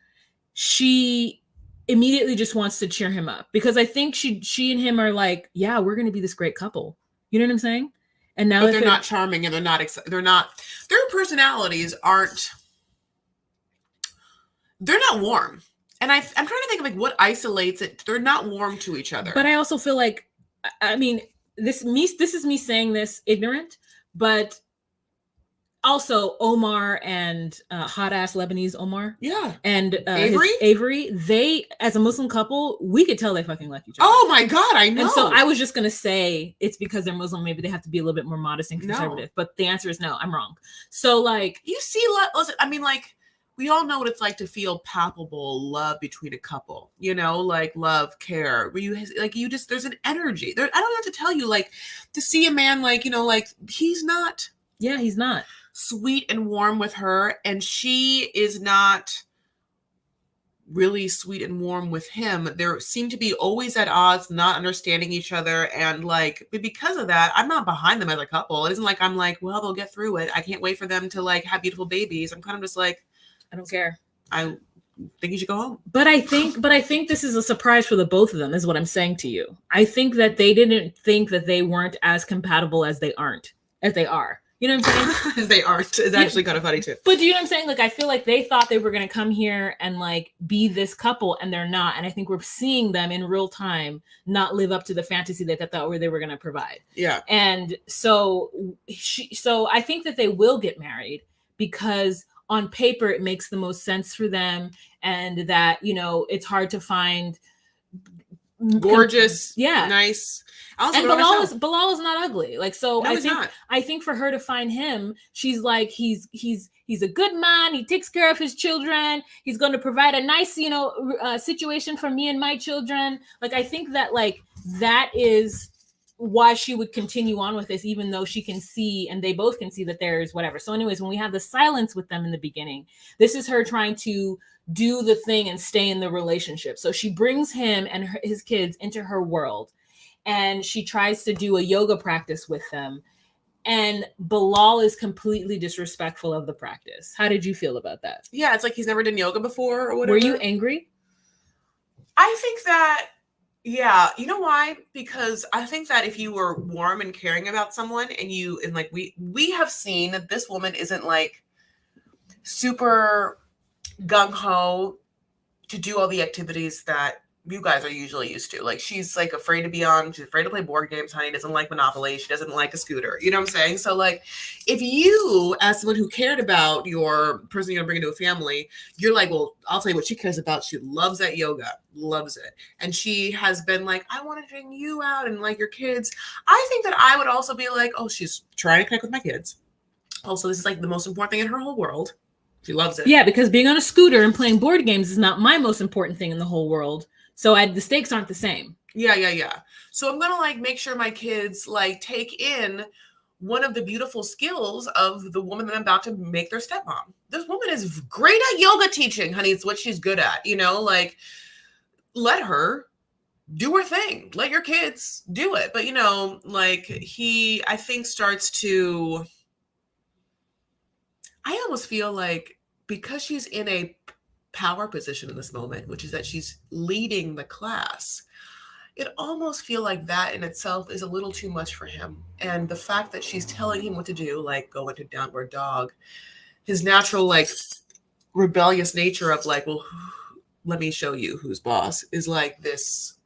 she immediately just wants to cheer him up, because I think she and him are like, yeah, we're going to be this great couple. You know what I'm saying? And now but they're not charming, and they're not, their personalities aren't, they're not warm. And I'm trying to think of like what isolates it. They're not warm to each other. But I also feel like, I mean, this is me saying this ignorant, but also Omar and hot ass Lebanese Omar, and Avery, they, as a Muslim couple, we could tell they fucking like each other. Oh my God, I know. And so I was just gonna say it's because they're Muslim, maybe they have to be a little bit more modest and conservative. No. But the answer is no, I'm wrong. So like, you see, listen, I mean, like, we all know what it's like to feel palpable love between a couple, you know, like love, care, where there's an energy there. I don't have to tell you, like, to see a man, like, you know, like, he's not sweet and warm with her, and she is not really sweet and warm with him. There seem to be always at odds, not understanding each other. And like, but because of that, I'm not behind them as a couple. It isn't like I'm like, well, they'll get through it. I can't wait for them to like have beautiful babies. I'm kind of just like, I don't care. I think you should go home. But I think this is a surprise for the both of them, is what I'm saying to you. I think that they didn't think that they weren't as compatible as they are. You know what I'm saying? As they aren't. It's actually kind of funny too. But do you know what I'm saying? Like, I feel like they thought they were going to come here and like be this couple, and they're not. And I think we're seeing them in real time not live up to the fantasy that they thought they were going to provide. Yeah. And so I think that they will get married, because on paper it makes the most sense for them, and that, you know, it's hard to find gorgeous, nice. Also, and Bilal is not ugly. Like, so no, I think for her to find him, she's like, he's a good man. He takes care of his children. He's going to provide a nice, you know, situation for me and my children. Like, I think that like that is why she would continue on with this, even though she can see, and they both can see that there's whatever. So anyways, when we have the silence with them in the beginning, this is her trying to do the thing and stay in the relationship. So she brings him and his kids into her world, and she tries to do a yoga practice with them. And Bilal is completely disrespectful of the practice. How did you feel about that? Yeah, it's like he's never done yoga before or whatever. Were you angry? I think that, yeah, you know why? Because I think that if you were warm and caring about someone and like we have seen that this woman isn't like super gung ho to do all the activities that you guys are usually used to. Like she's like afraid to be on, she's afraid to play board games, honey, doesn't like Monopoly, she doesn't like a scooter. You know what I'm saying? So like if you, as someone who cared about your person you're gonna bring into a family, you're like, well, I'll tell you what she cares about. She loves that yoga, loves it. And she has been like, I want to bring you out and like your kids. I think that I would also be like, oh, she's trying to connect with my kids. Also, this is like the most important thing in her whole world. She loves it. Yeah, because being on a scooter and playing board games is not my most important thing in the whole world. So the stakes aren't the same. Yeah. So I'm gonna like make sure my kids like take in one of the beautiful skills of the woman that I'm about to make their stepmom. This woman is great at yoga teaching, honey. It's what she's good at, like let her do her thing. Let your kids do it. But like he, I think, starts to, I almost feel like because she's in a power position in this moment, which is that she's leading the class, it almost feel like that in itself is a little too much for him. And the fact that she's telling him what to do, like go into downward dog, his natural like rebellious nature of like, well, let me show you who's boss, is like this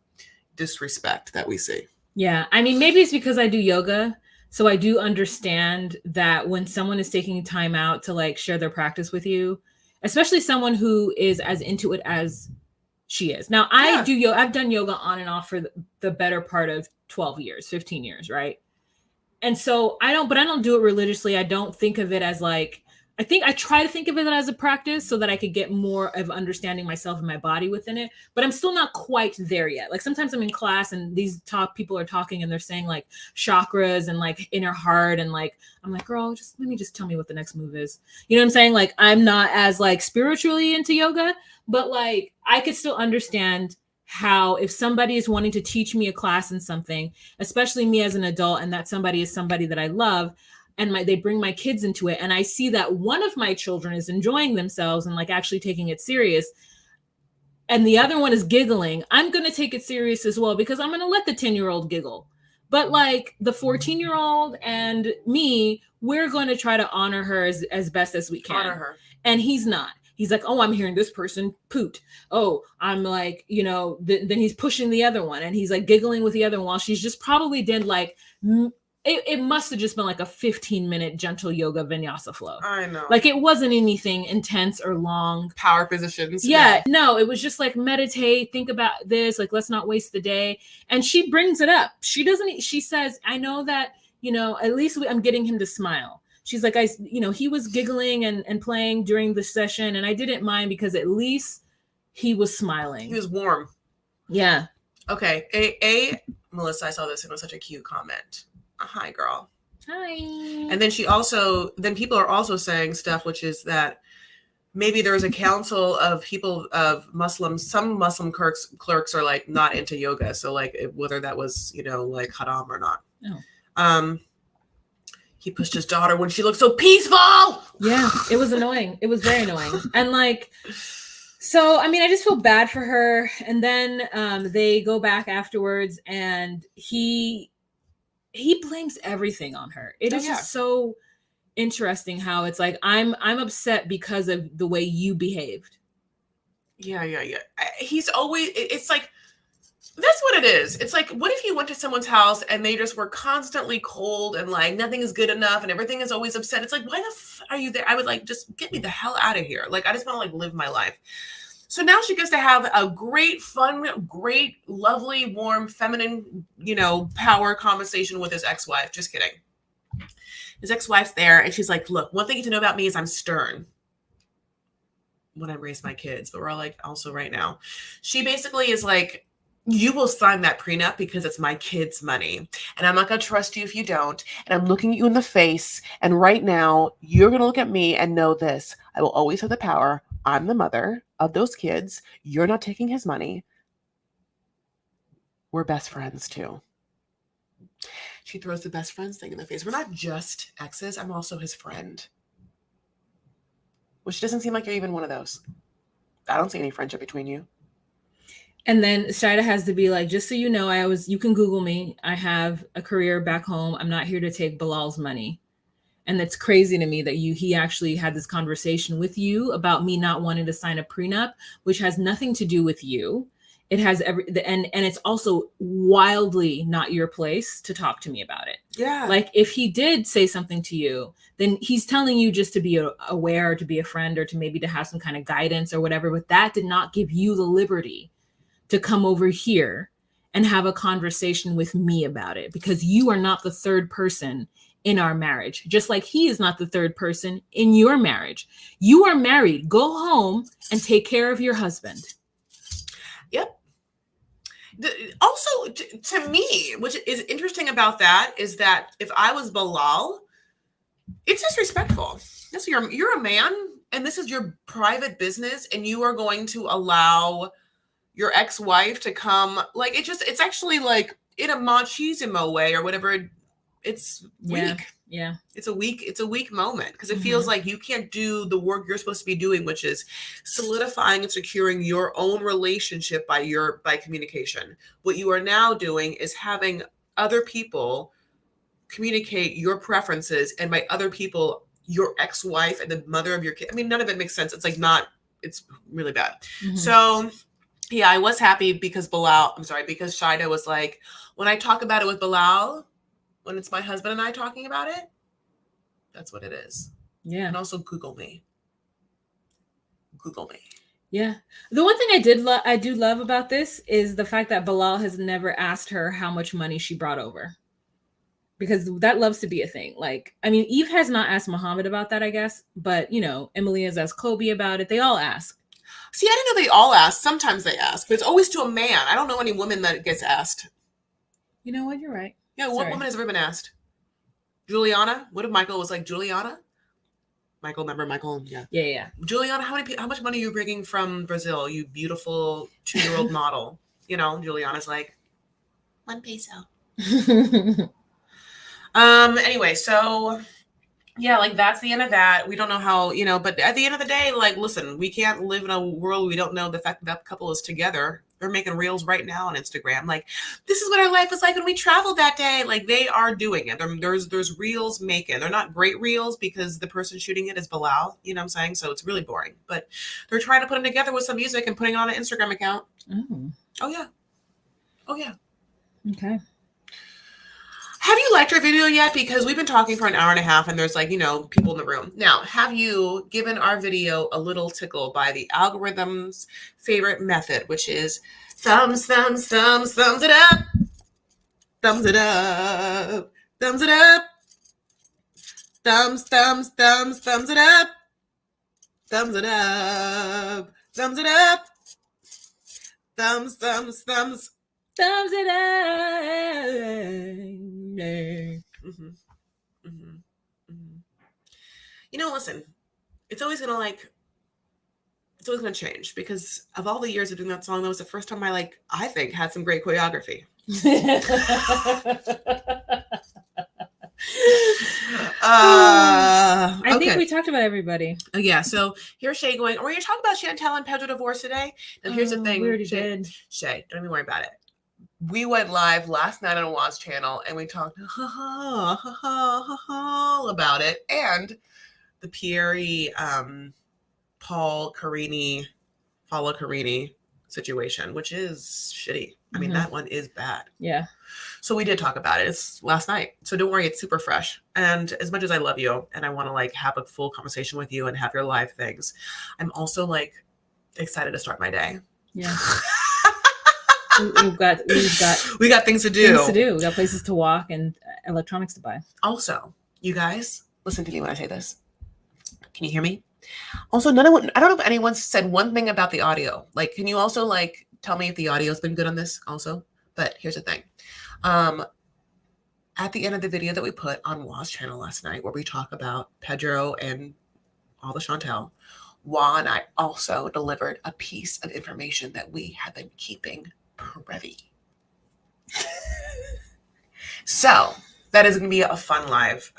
disrespect that we see. Yeah, I mean, maybe it's because I do yoga, so I do understand that when someone is taking time out to like share their practice with you, especially someone who is as into it as she is. Now, Yeah. I've done yoga on and off for the better part of 12 years, 15 years, right? And so I don't do it religiously. I don't think of it as like, I think I try to think of it as a practice so that I could get more of understanding myself and my body within it. But I'm still not quite there yet. Like sometimes I'm in class and these top people are talking and they're saying like chakras and like inner heart. And like, I'm like, girl, just tell me what the next move is. You know what I'm saying? Like I'm not as like spiritually into yoga, but like I could still understand how if somebody is wanting to teach me a class in something, especially me as an adult, and that somebody is somebody that I love, and they bring my kids into it, and I see that one of my children is enjoying themselves and like actually taking it serious, and the other one is giggling, I'm going to take it serious as well, because I'm going to let the 10-year-old giggle. But like the 14-year-old and me, we're going to try to honor her as best as we can. Honor her. And he's not. He's like, oh, I'm hearing this person poot. Oh, I'm like, then he's pushing the other one and he's like giggling with the other one while she's just probably did like, it must have just been like a 15-minute gentle yoga vinyasa flow. I know. Like it wasn't anything intense or long. Power positions. Yeah, no, it was just like meditate, think about this, like let's not waste the day. And she brings it up. She says, I know that, at least I'm getting him to smile. She's like, he was giggling and playing during the session, and I didn't mind because at least he was smiling. He was warm. Yeah. Okay. Melissa, I saw this and it was such a cute comment. Hi, girl. Hi. And then then people are also saying stuff, which is that maybe there was a council of people of Muslims. Some Muslim clerks are like not into yoga. So like whether that was, like haram or not. Oh. He pushed his daughter when she looked so peaceful. Yeah, it was annoying. It was very annoying. And like, so, I mean, I just feel bad for her. And then they go back afterwards and he blames everything on her. It is just so interesting how it's like, I'm upset because of the way you behaved. Yeah. He's always, it's like, that's what it is. It's like, what if you went to someone's house and they just were constantly cold and like nothing is good enough and everything is always upset? It's like, why the are you there? I would like, just get me the hell out of here. Like, I just want to like live my life. So now she gets to have a great, fun, great, lovely, warm, feminine, power conversation with his ex-wife. Just kidding. His ex-wife's there and she's like, look, one thing you need to know about me is I'm stern when I raise my kids. But we're all like, also right now. She basically is like, you will sign that prenup because it's my kids' money. And I'm not going to trust you if you don't. And I'm looking at you in the face. And right now, you're going to look at me and know this. I will always have the power. I'm the mother of those kids. You're not taking his money. We're best friends too. She throws the best friends thing in the face. We're not just exes. I'm also his friend. Which doesn't seem like you're even one of those. I don't see any friendship between you. And then Shaeeda has to be like, just so you know, you can Google me. I have a career back home. I'm not here to take Bilal's money. And it's crazy to me that he actually had this conversation with you about me not wanting to sign a prenup, which has nothing to do with you. It has and it's also wildly not your place to talk to me about it. Yeah. Like if he did say something to you, then he's telling you just to be aware, or to be a friend, or to maybe to have some kind of guidance or whatever. But that did not give you the liberty to come over here and have a conversation with me about it, because you are not the third person in our marriage, just like he is not the third person in your marriage. You are married. Go home and take care of your husband. Yep. Also, to me, which is interesting about that, is that if I was Bilal, it's disrespectful. So you're a man, and this is your private business, and you are going to allow your ex-wife to come, like, it's actually like in a machismo way or whatever. It's weak. Yeah. It's a weak moment, because it feels like you can't do the work you're supposed to be doing, which is solidifying and securing your own relationship by communication. What you are now doing is having other people communicate your preferences, and by other people, your ex-wife and the mother of your kid. I mean, none of it makes sense. It's like it's really bad. So yeah, I was happy because Shaeeda was like, when I talk about it with Bilal, when it's my husband and I talking about it, that's what it is. Yeah. And also Google me. Yeah. The one thing I do love about this is the fact that Bilal has never asked her how much money she brought over, because that loves to be a thing. Like, I mean, Eve has not asked Mohamed about that, I guess, but Emily has asked Kobe about it. They all ask. See, I didn't know they all ask. Sometimes they ask, but it's always to a man. I don't know any woman that gets asked. You know what? You're right. Yeah, what woman has ever been asked? Juliana? What if Michael was like, Juliana? Michael, remember Michael? Yeah. Yeah. Juliana, how much money are you bringing from Brazil, you beautiful 2-year-old model? Juliana's like, 1 peso. Anyway, so yeah, like that's the end of that. We don't know how, but at the end of the day, like, listen, we can't live in a world we don't know the fact that couple is together. They're making reels right now on Instagram. Like, this is what our life was like when we traveled that day. Like, they are doing it. There's reels making. They're not great reels because the person shooting it is Bilal. You know what I'm saying? So it's really boring. But they're trying to put them together with some music and putting it on an Instagram account. Oh yeah. Okay. Have you liked our video yet? Because we've been talking for an hour and a half, and there's people in the room. Now, have you given our video a little tickle by the algorithm's favorite method, which is thumbs it up, thumbs it up, thumbs it up, thumbs it up, thumbs it up, thumbs it up, thumbs it up, thumbs it up, thumbs it up. Listen, it's always gonna change, because of all the years of doing that song, that was the first time I think had some great choreography. I think we talked about everybody. Yeah, so here's Shay going, are you talking about Chantel and Pedro divorce today? And here's the thing, we already did. Shay, don't even worry about it. We went live last night on Waz channel, and we talked about it, and the Pierre Paul Carini situation, which is shitty. I mean, that one is bad. Yeah. So we did talk about it. It's last night. So don't worry, it's super fresh. And as much as I love you and I want to have a full conversation with you and have your live things, I'm also excited to start my day. Yeah. we got things to do. We got places to walk and electronics to buy. Also, you guys, listen to me when I say this. Can you hear me? Also, I don't know if anyone said one thing about the audio. Can you also tell me if the audio's been good on this also? But here's the thing. At the end of the video that we put on Wa's channel last night, where we talk about Pedro and all the Chantel, Wa and I also delivered a piece of information that we have been keeping privy. So that is going to be a fun live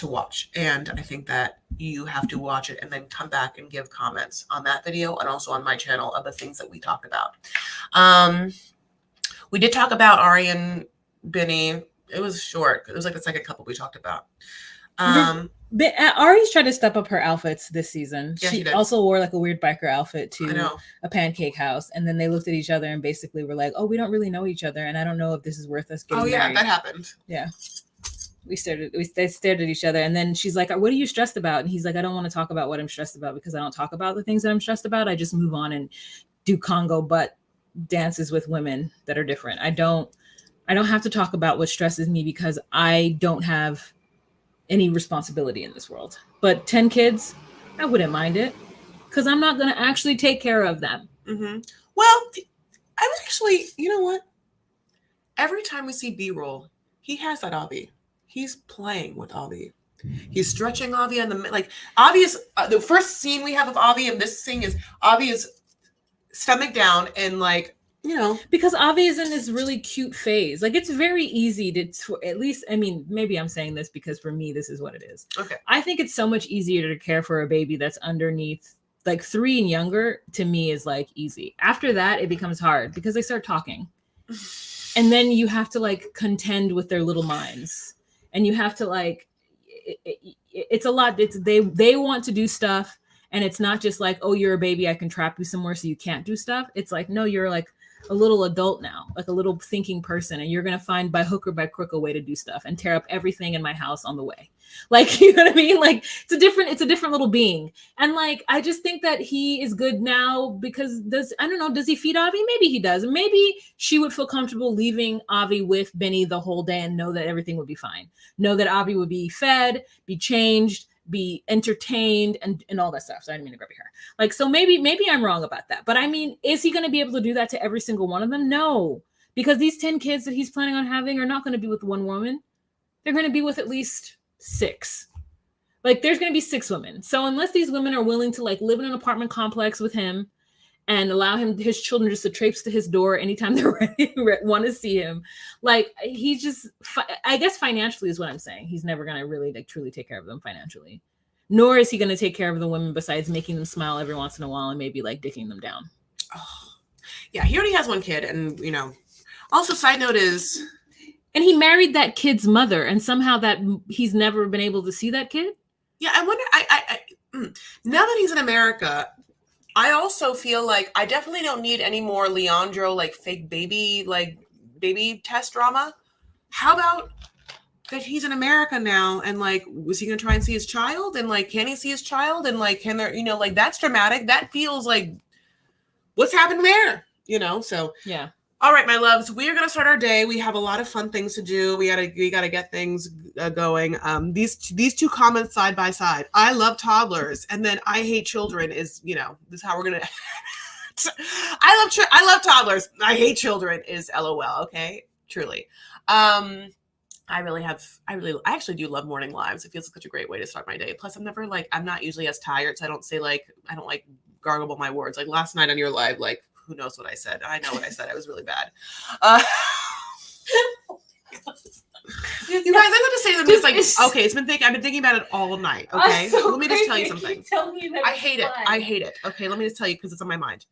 to watch. And I think that you have to watch it and then come back and give comments on that video and also on my channel of the things that we talked about. We did talk about Ari and Bini. It was short. It was like the second couple we talked about. Ari's tried to step up her outfits this season. Yeah, she also wore like a weird biker outfit to a pancake house, and then they looked at each other and basically were like, "Oh, we don't really know each other, and I don't know if this is worth us getting married." That happened. Yeah, they stared at each other, and then she's like, "What are you stressed about?" And he's like, "I don't want to talk about what I'm stressed about because I don't talk about the things that I'm stressed about. I just move on and do Congo butt dances with women that are different. I don't have to talk about what stresses me because I don't have any responsibility in this world. But 10 kids, I wouldn't mind it because I'm not going to actually take care of them." Mm-hmm. Well, I was actually, you know what? Every time we see B-roll, he has that Avi. He's playing with Avi. He's stretching Avi on the Avi's the first scene we have of Avi in this scene is Avi is stomach down and like, you know, because Avi is in this really cute phase. Like it's very easy to at least, I mean, maybe I'm saying this because for me, this is what it is. Okay. I think it's so much easier to care for a baby that's underneath like 3 and younger. To me is like easy. After that, it becomes hard because they start talking. And then you have to like contend with their little minds. And you have to like, it's a lot. It's they want to do stuff. And it's not just like, oh, you're a baby, I can trap you somewhere so you can't do stuff. It's like, no, you're like a little adult now, like a little thinking person, and you're going to find by hook or by crook a way to do stuff and tear up everything in my house on the way. Like, you know what I mean? Like it's a different little being. And like, I just think that he is good now because I don't know, does he feed Avi? Maybe he does. Maybe she would feel comfortable leaving Avi with Bini the whole day and know that everything would be fine. Know that Avi would be fed, be changed, be entertained and all that stuff. So I didn't mean to grab your hair. Like, so maybe I'm wrong about that. But I mean, is he going to be able to do that to every single one of them? No, because these 10 kids that he's planning on having are not going to be with one woman. They're going to be with at least 6. Like there's going to be 6 women. So unless these women are willing to like live in an apartment complex with him and allow his children just to traipse to his door anytime they're ready, want to see him. Like he's just, I guess financially is what I'm saying. He's never going to really like truly take care of them financially. Nor is he going to take care of the women besides making them smile every once in a while and maybe like dicking them down. Oh. Yeah, he already has 1 kid. And, you know, also side note is. And he married that kid's mother and somehow that he's never been able to see that kid. Yeah, I wonder, now that he's in America, I also feel like I definitely don't need any more Leandro, like fake baby test drama. How about that he's in America now and like, was he going to try and see his child? And like, can he see his child? And like, can there, you know, like that's dramatic. That feels like what's happened there, you know? So yeah. All right, my loves, we are going to start our day. We have a lot of fun things to do. We gotta get things going. These 2 comments side by side. I love toddlers, and then I hate children is, you know, this is how we're gonna. I love toddlers. I hate children is LOL. Okay, truly. I actually do love morning lives. It feels like such a great way to start my day. Plus, I'm not usually as tired, so I don't like gargle my words. Like last night on your live, like. Who knows what I said? I know what I said. I was really bad. You guys, I have to say something. It's like, okay, I've been thinking about it all night. Okay, so let me just tell you something. Tell me that I hate it. Okay, let me just tell you because it's on my mind.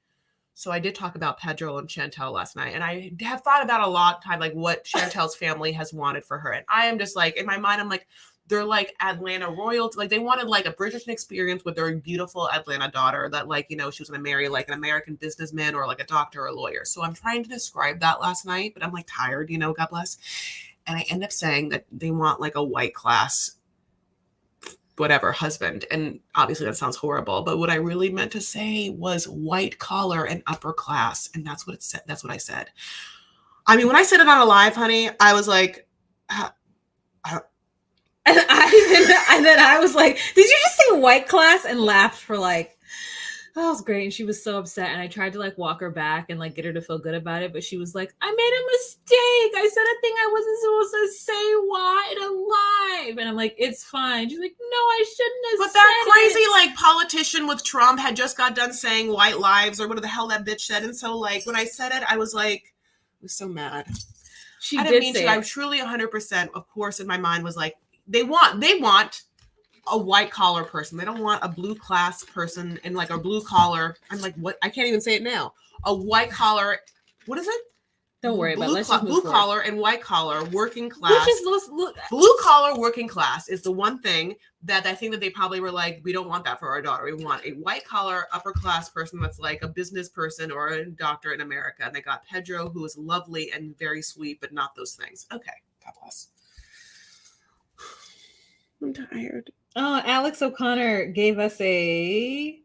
So I did talk about Pedro and Chantel last night, and I have thought about a lot of time, like what Chantel's family has wanted for her, and I am just like in my mind, I'm like. They're like Atlanta royalty. Like they wanted like a Bridgerton experience with their beautiful Atlanta daughter that like, you know, she was going to marry like an American businessman or like a doctor or a lawyer. So I'm trying to describe that last night, but I'm like tired, you know, God bless. And I end up saying that they want like a white class, whatever, husband. And obviously that sounds horrible, but what I really meant to say was white collar and upper class. And that's what it said. That's what I said. I mean, when I said it on a live, honey, I was like, and then I was like, did you just say white class? And laughed for like, oh, it was great. And she was so upset. And I tried to like walk her back and like get her to feel good about it. But she was like, I made a mistake. I said a thing I wasn't supposed to say in a live. And I'm like, it's fine. She's like, no, I shouldn't have But that crazy like politician with Trump had just got done saying white lives or whatever the hell that bitch said. And so like when I said it, I was like, I was so mad. She I didn't did mean say to. it. I truly 100%, of course, in my mind was like, they want a white collar person. They don't want a blue class person and like a blue collar. I'm like, what? I can't even say it now. A white collar. What is it? Don't worry about it. Let's just move blue forward. collar and white collar working class. Which is blue collar working class is the one thing that I think that they probably were like, we don't want that for our daughter. We want a white collar upper class person that's like a business person or a doctor in America. And they got Pedro, who is lovely and very sweet, but not those things. Okay, God bless. I'm tired. Oh, Alex O'Connor gave us a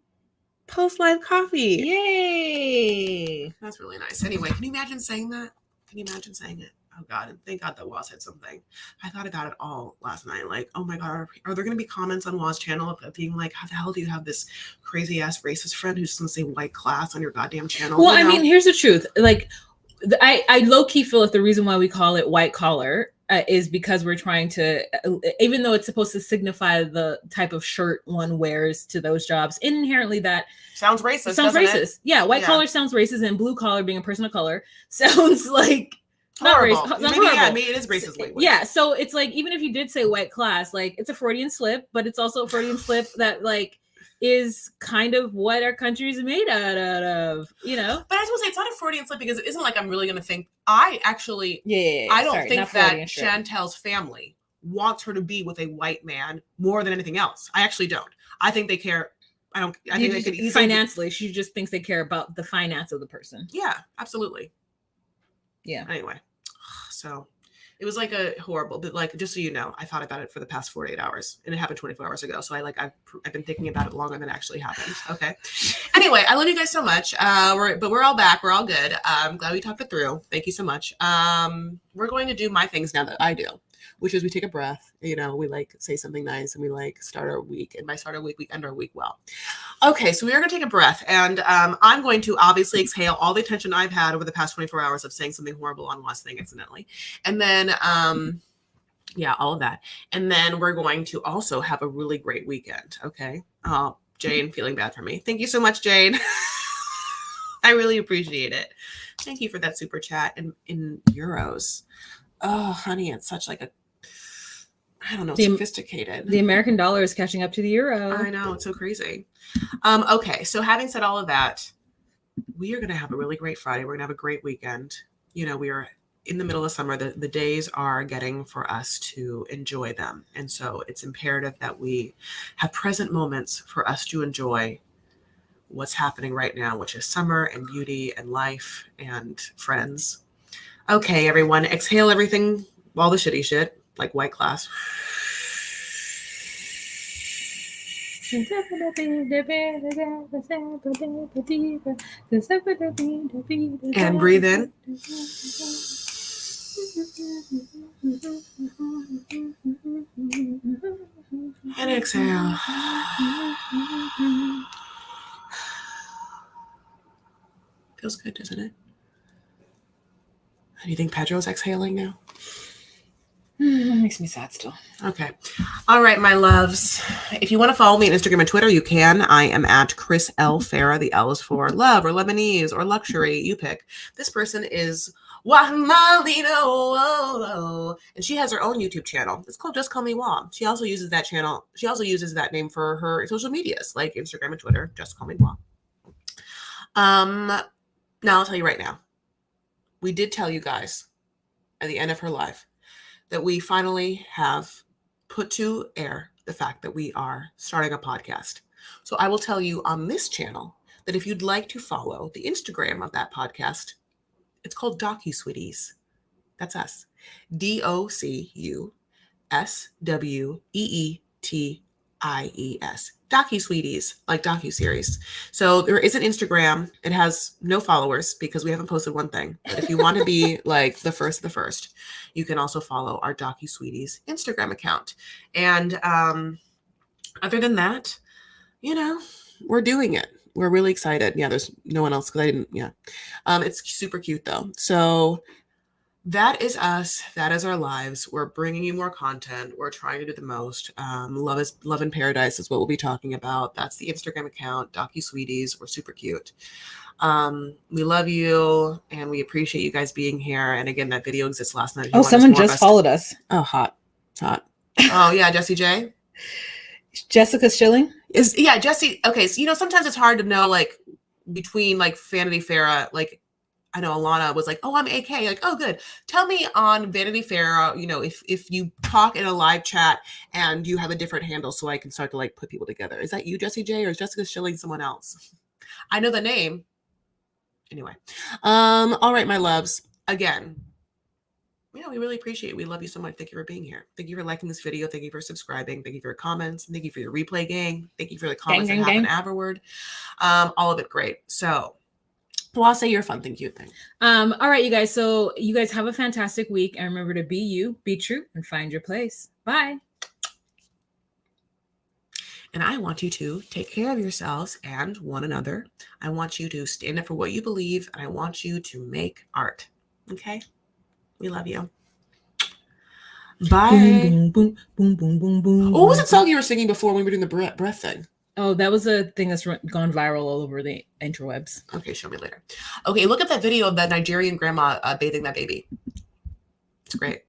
Post live coffee. Yay! That's really nice. Anyway, can you imagine saying that? Can you imagine saying it? Oh God, and thank God that Waz said something. I thought about it all last night. Like, oh my God, are there going to be comments on Waz's channel of being like, how the hell do you have this crazy ass racist friend who's going to say white class on your goddamn channel? Well, I mean, here's the truth. Like, I low key feel like the reason why we call it white collar is because we're trying to, even though it's supposed to signify the type of shirt one wears to those jobs, inherently that sounds racist. Sounds racist. Yeah, white collar sounds racist, and blue collar, being a person of color, sounds like not racist. Yeah, maybe it is racist language. Yeah, so it's like, even if you did say white class, like, it's a Freudian slip, but it's also a Freudian slip that like is kind of what our country is made out of, you know. But I was gonna say, it's not a Freudian slip because it isn't like I'm really gonna think. I actually, I don't think that Chantel's family wants her to be with a white man more than anything else. I actually don't. I think they care. I think they could easily financially. She just thinks they care about the finance of the person. Yeah, absolutely. Yeah. Anyway, so it was like a horrible, but like, just so you know, I thought about it for the past 48 hours and it happened 24 hours ago. So I've been thinking about it longer than it actually happened. Okay. Anyway, I love you guys so much. We're all back. We're all good. I'm glad we talked it through. Thank you so much. We're going to do my things now that I do, which is we take a breath, you know, we like say something nice and we like start our week. And by start our week, we end our week well. Okay, so we are going to take a breath, and I'm going to obviously exhale all the attention I've had over the past 24 hours of saying something horrible on Waz thing accidentally. And then, yeah, all of that. And then we're going to also have a really great weekend, okay? Jane, feeling bad for me. Thank you so much, Jane. I really appreciate it. Thank you for that super chat in euros. Oh, honey, it's such like a, I don't know, sophisticated. The American dollar is catching up to the euro. I know, it's so crazy. Okay, so having said all of that, we are going to have a really great Friday. We're going to have a great weekend. You know, we are in the middle of summer. The days are getting for us to enjoy them. And so it's imperative that we have present moments for us to enjoy what's happening right now, which is summer and beauty and life and friends. Okay, everyone, exhale everything, all the shitty shit, like white class. And breathe in. And exhale. Feels good, doesn't it? Do you think Pedro's exhaling now? Makes me sad still. Okay. All right, my loves. If you want to follow me on Instagram and Twitter, you can. I am at Chris L. Farah. The L is for love or Lebanese or luxury. You pick. This person is Wamalino. And she has her own YouTube channel. It's called Just Call Me Wam. She also uses that channel. She also uses that name for her social medias like Instagram and Twitter. Just Call Me Wam. Now I'll tell you right now. We did tell you guys at the end of her life that we finally have put to air the fact that we are starting a podcast. So I will tell you on this channel that if you'd like to follow the Instagram of that podcast, it's called DocuSweeties. That's us. DocuSweeties. DocuSweeties, like docuseries. So there is an Instagram. It has no followers because we haven't posted one thing. But if you want to be like the first, you can also follow our DocuSweeties Instagram account. And other than that, you know, we're doing it. We're really excited. Yeah, there's no one else because I didn't. Yeah, it's super cute though. So that is us. That is our lives. We're bringing you more content. We're trying to do the most. Love in Paradise is what we'll be talking about. That's the Instagram account, DocuSweeties. We're super cute. We love you and we appreciate you guys being here. And again, that video exists last night. Oh, someone just followed us. Oh, hot. Oh yeah, Jessie J. Jessica Schilling. Jessie. Okay, so sometimes it's hard to know like between like Vanity Fair, like I know Alana was like, oh, I'm AK. Like, oh, good. Tell me on Vanity Fair, if you talk in a live chat and you have a different handle so I can start to like put people together. Is that you, Jessie J, or is Jessica Schilling someone else? I know the name. Anyway. All right, my loves. Again, we really appreciate it. We love you so much. Thank you for being here. Thank you for liking this video. Thank you for subscribing. Thank you for your comments. Thank you for your replay gang. Thank you for the comments that happen afterward. All of it great. So well, I'll say your fun thing, cute thing. All right, you guys. So you guys have a fantastic week. And remember to be you, be true, and find your place. Bye. And I want you to take care of yourselves and one another. I want you to stand up for what you believe. And I want you to make art. Okay? We love you. Bye. Boom, boom, boom, boom, boom, boom. What was that song you were singing before when we were doing the breath thing? Oh, that was a thing that's gone viral all over the interwebs. Okay, show me later. Okay, look at that video of that Nigerian grandma bathing that baby. It's great.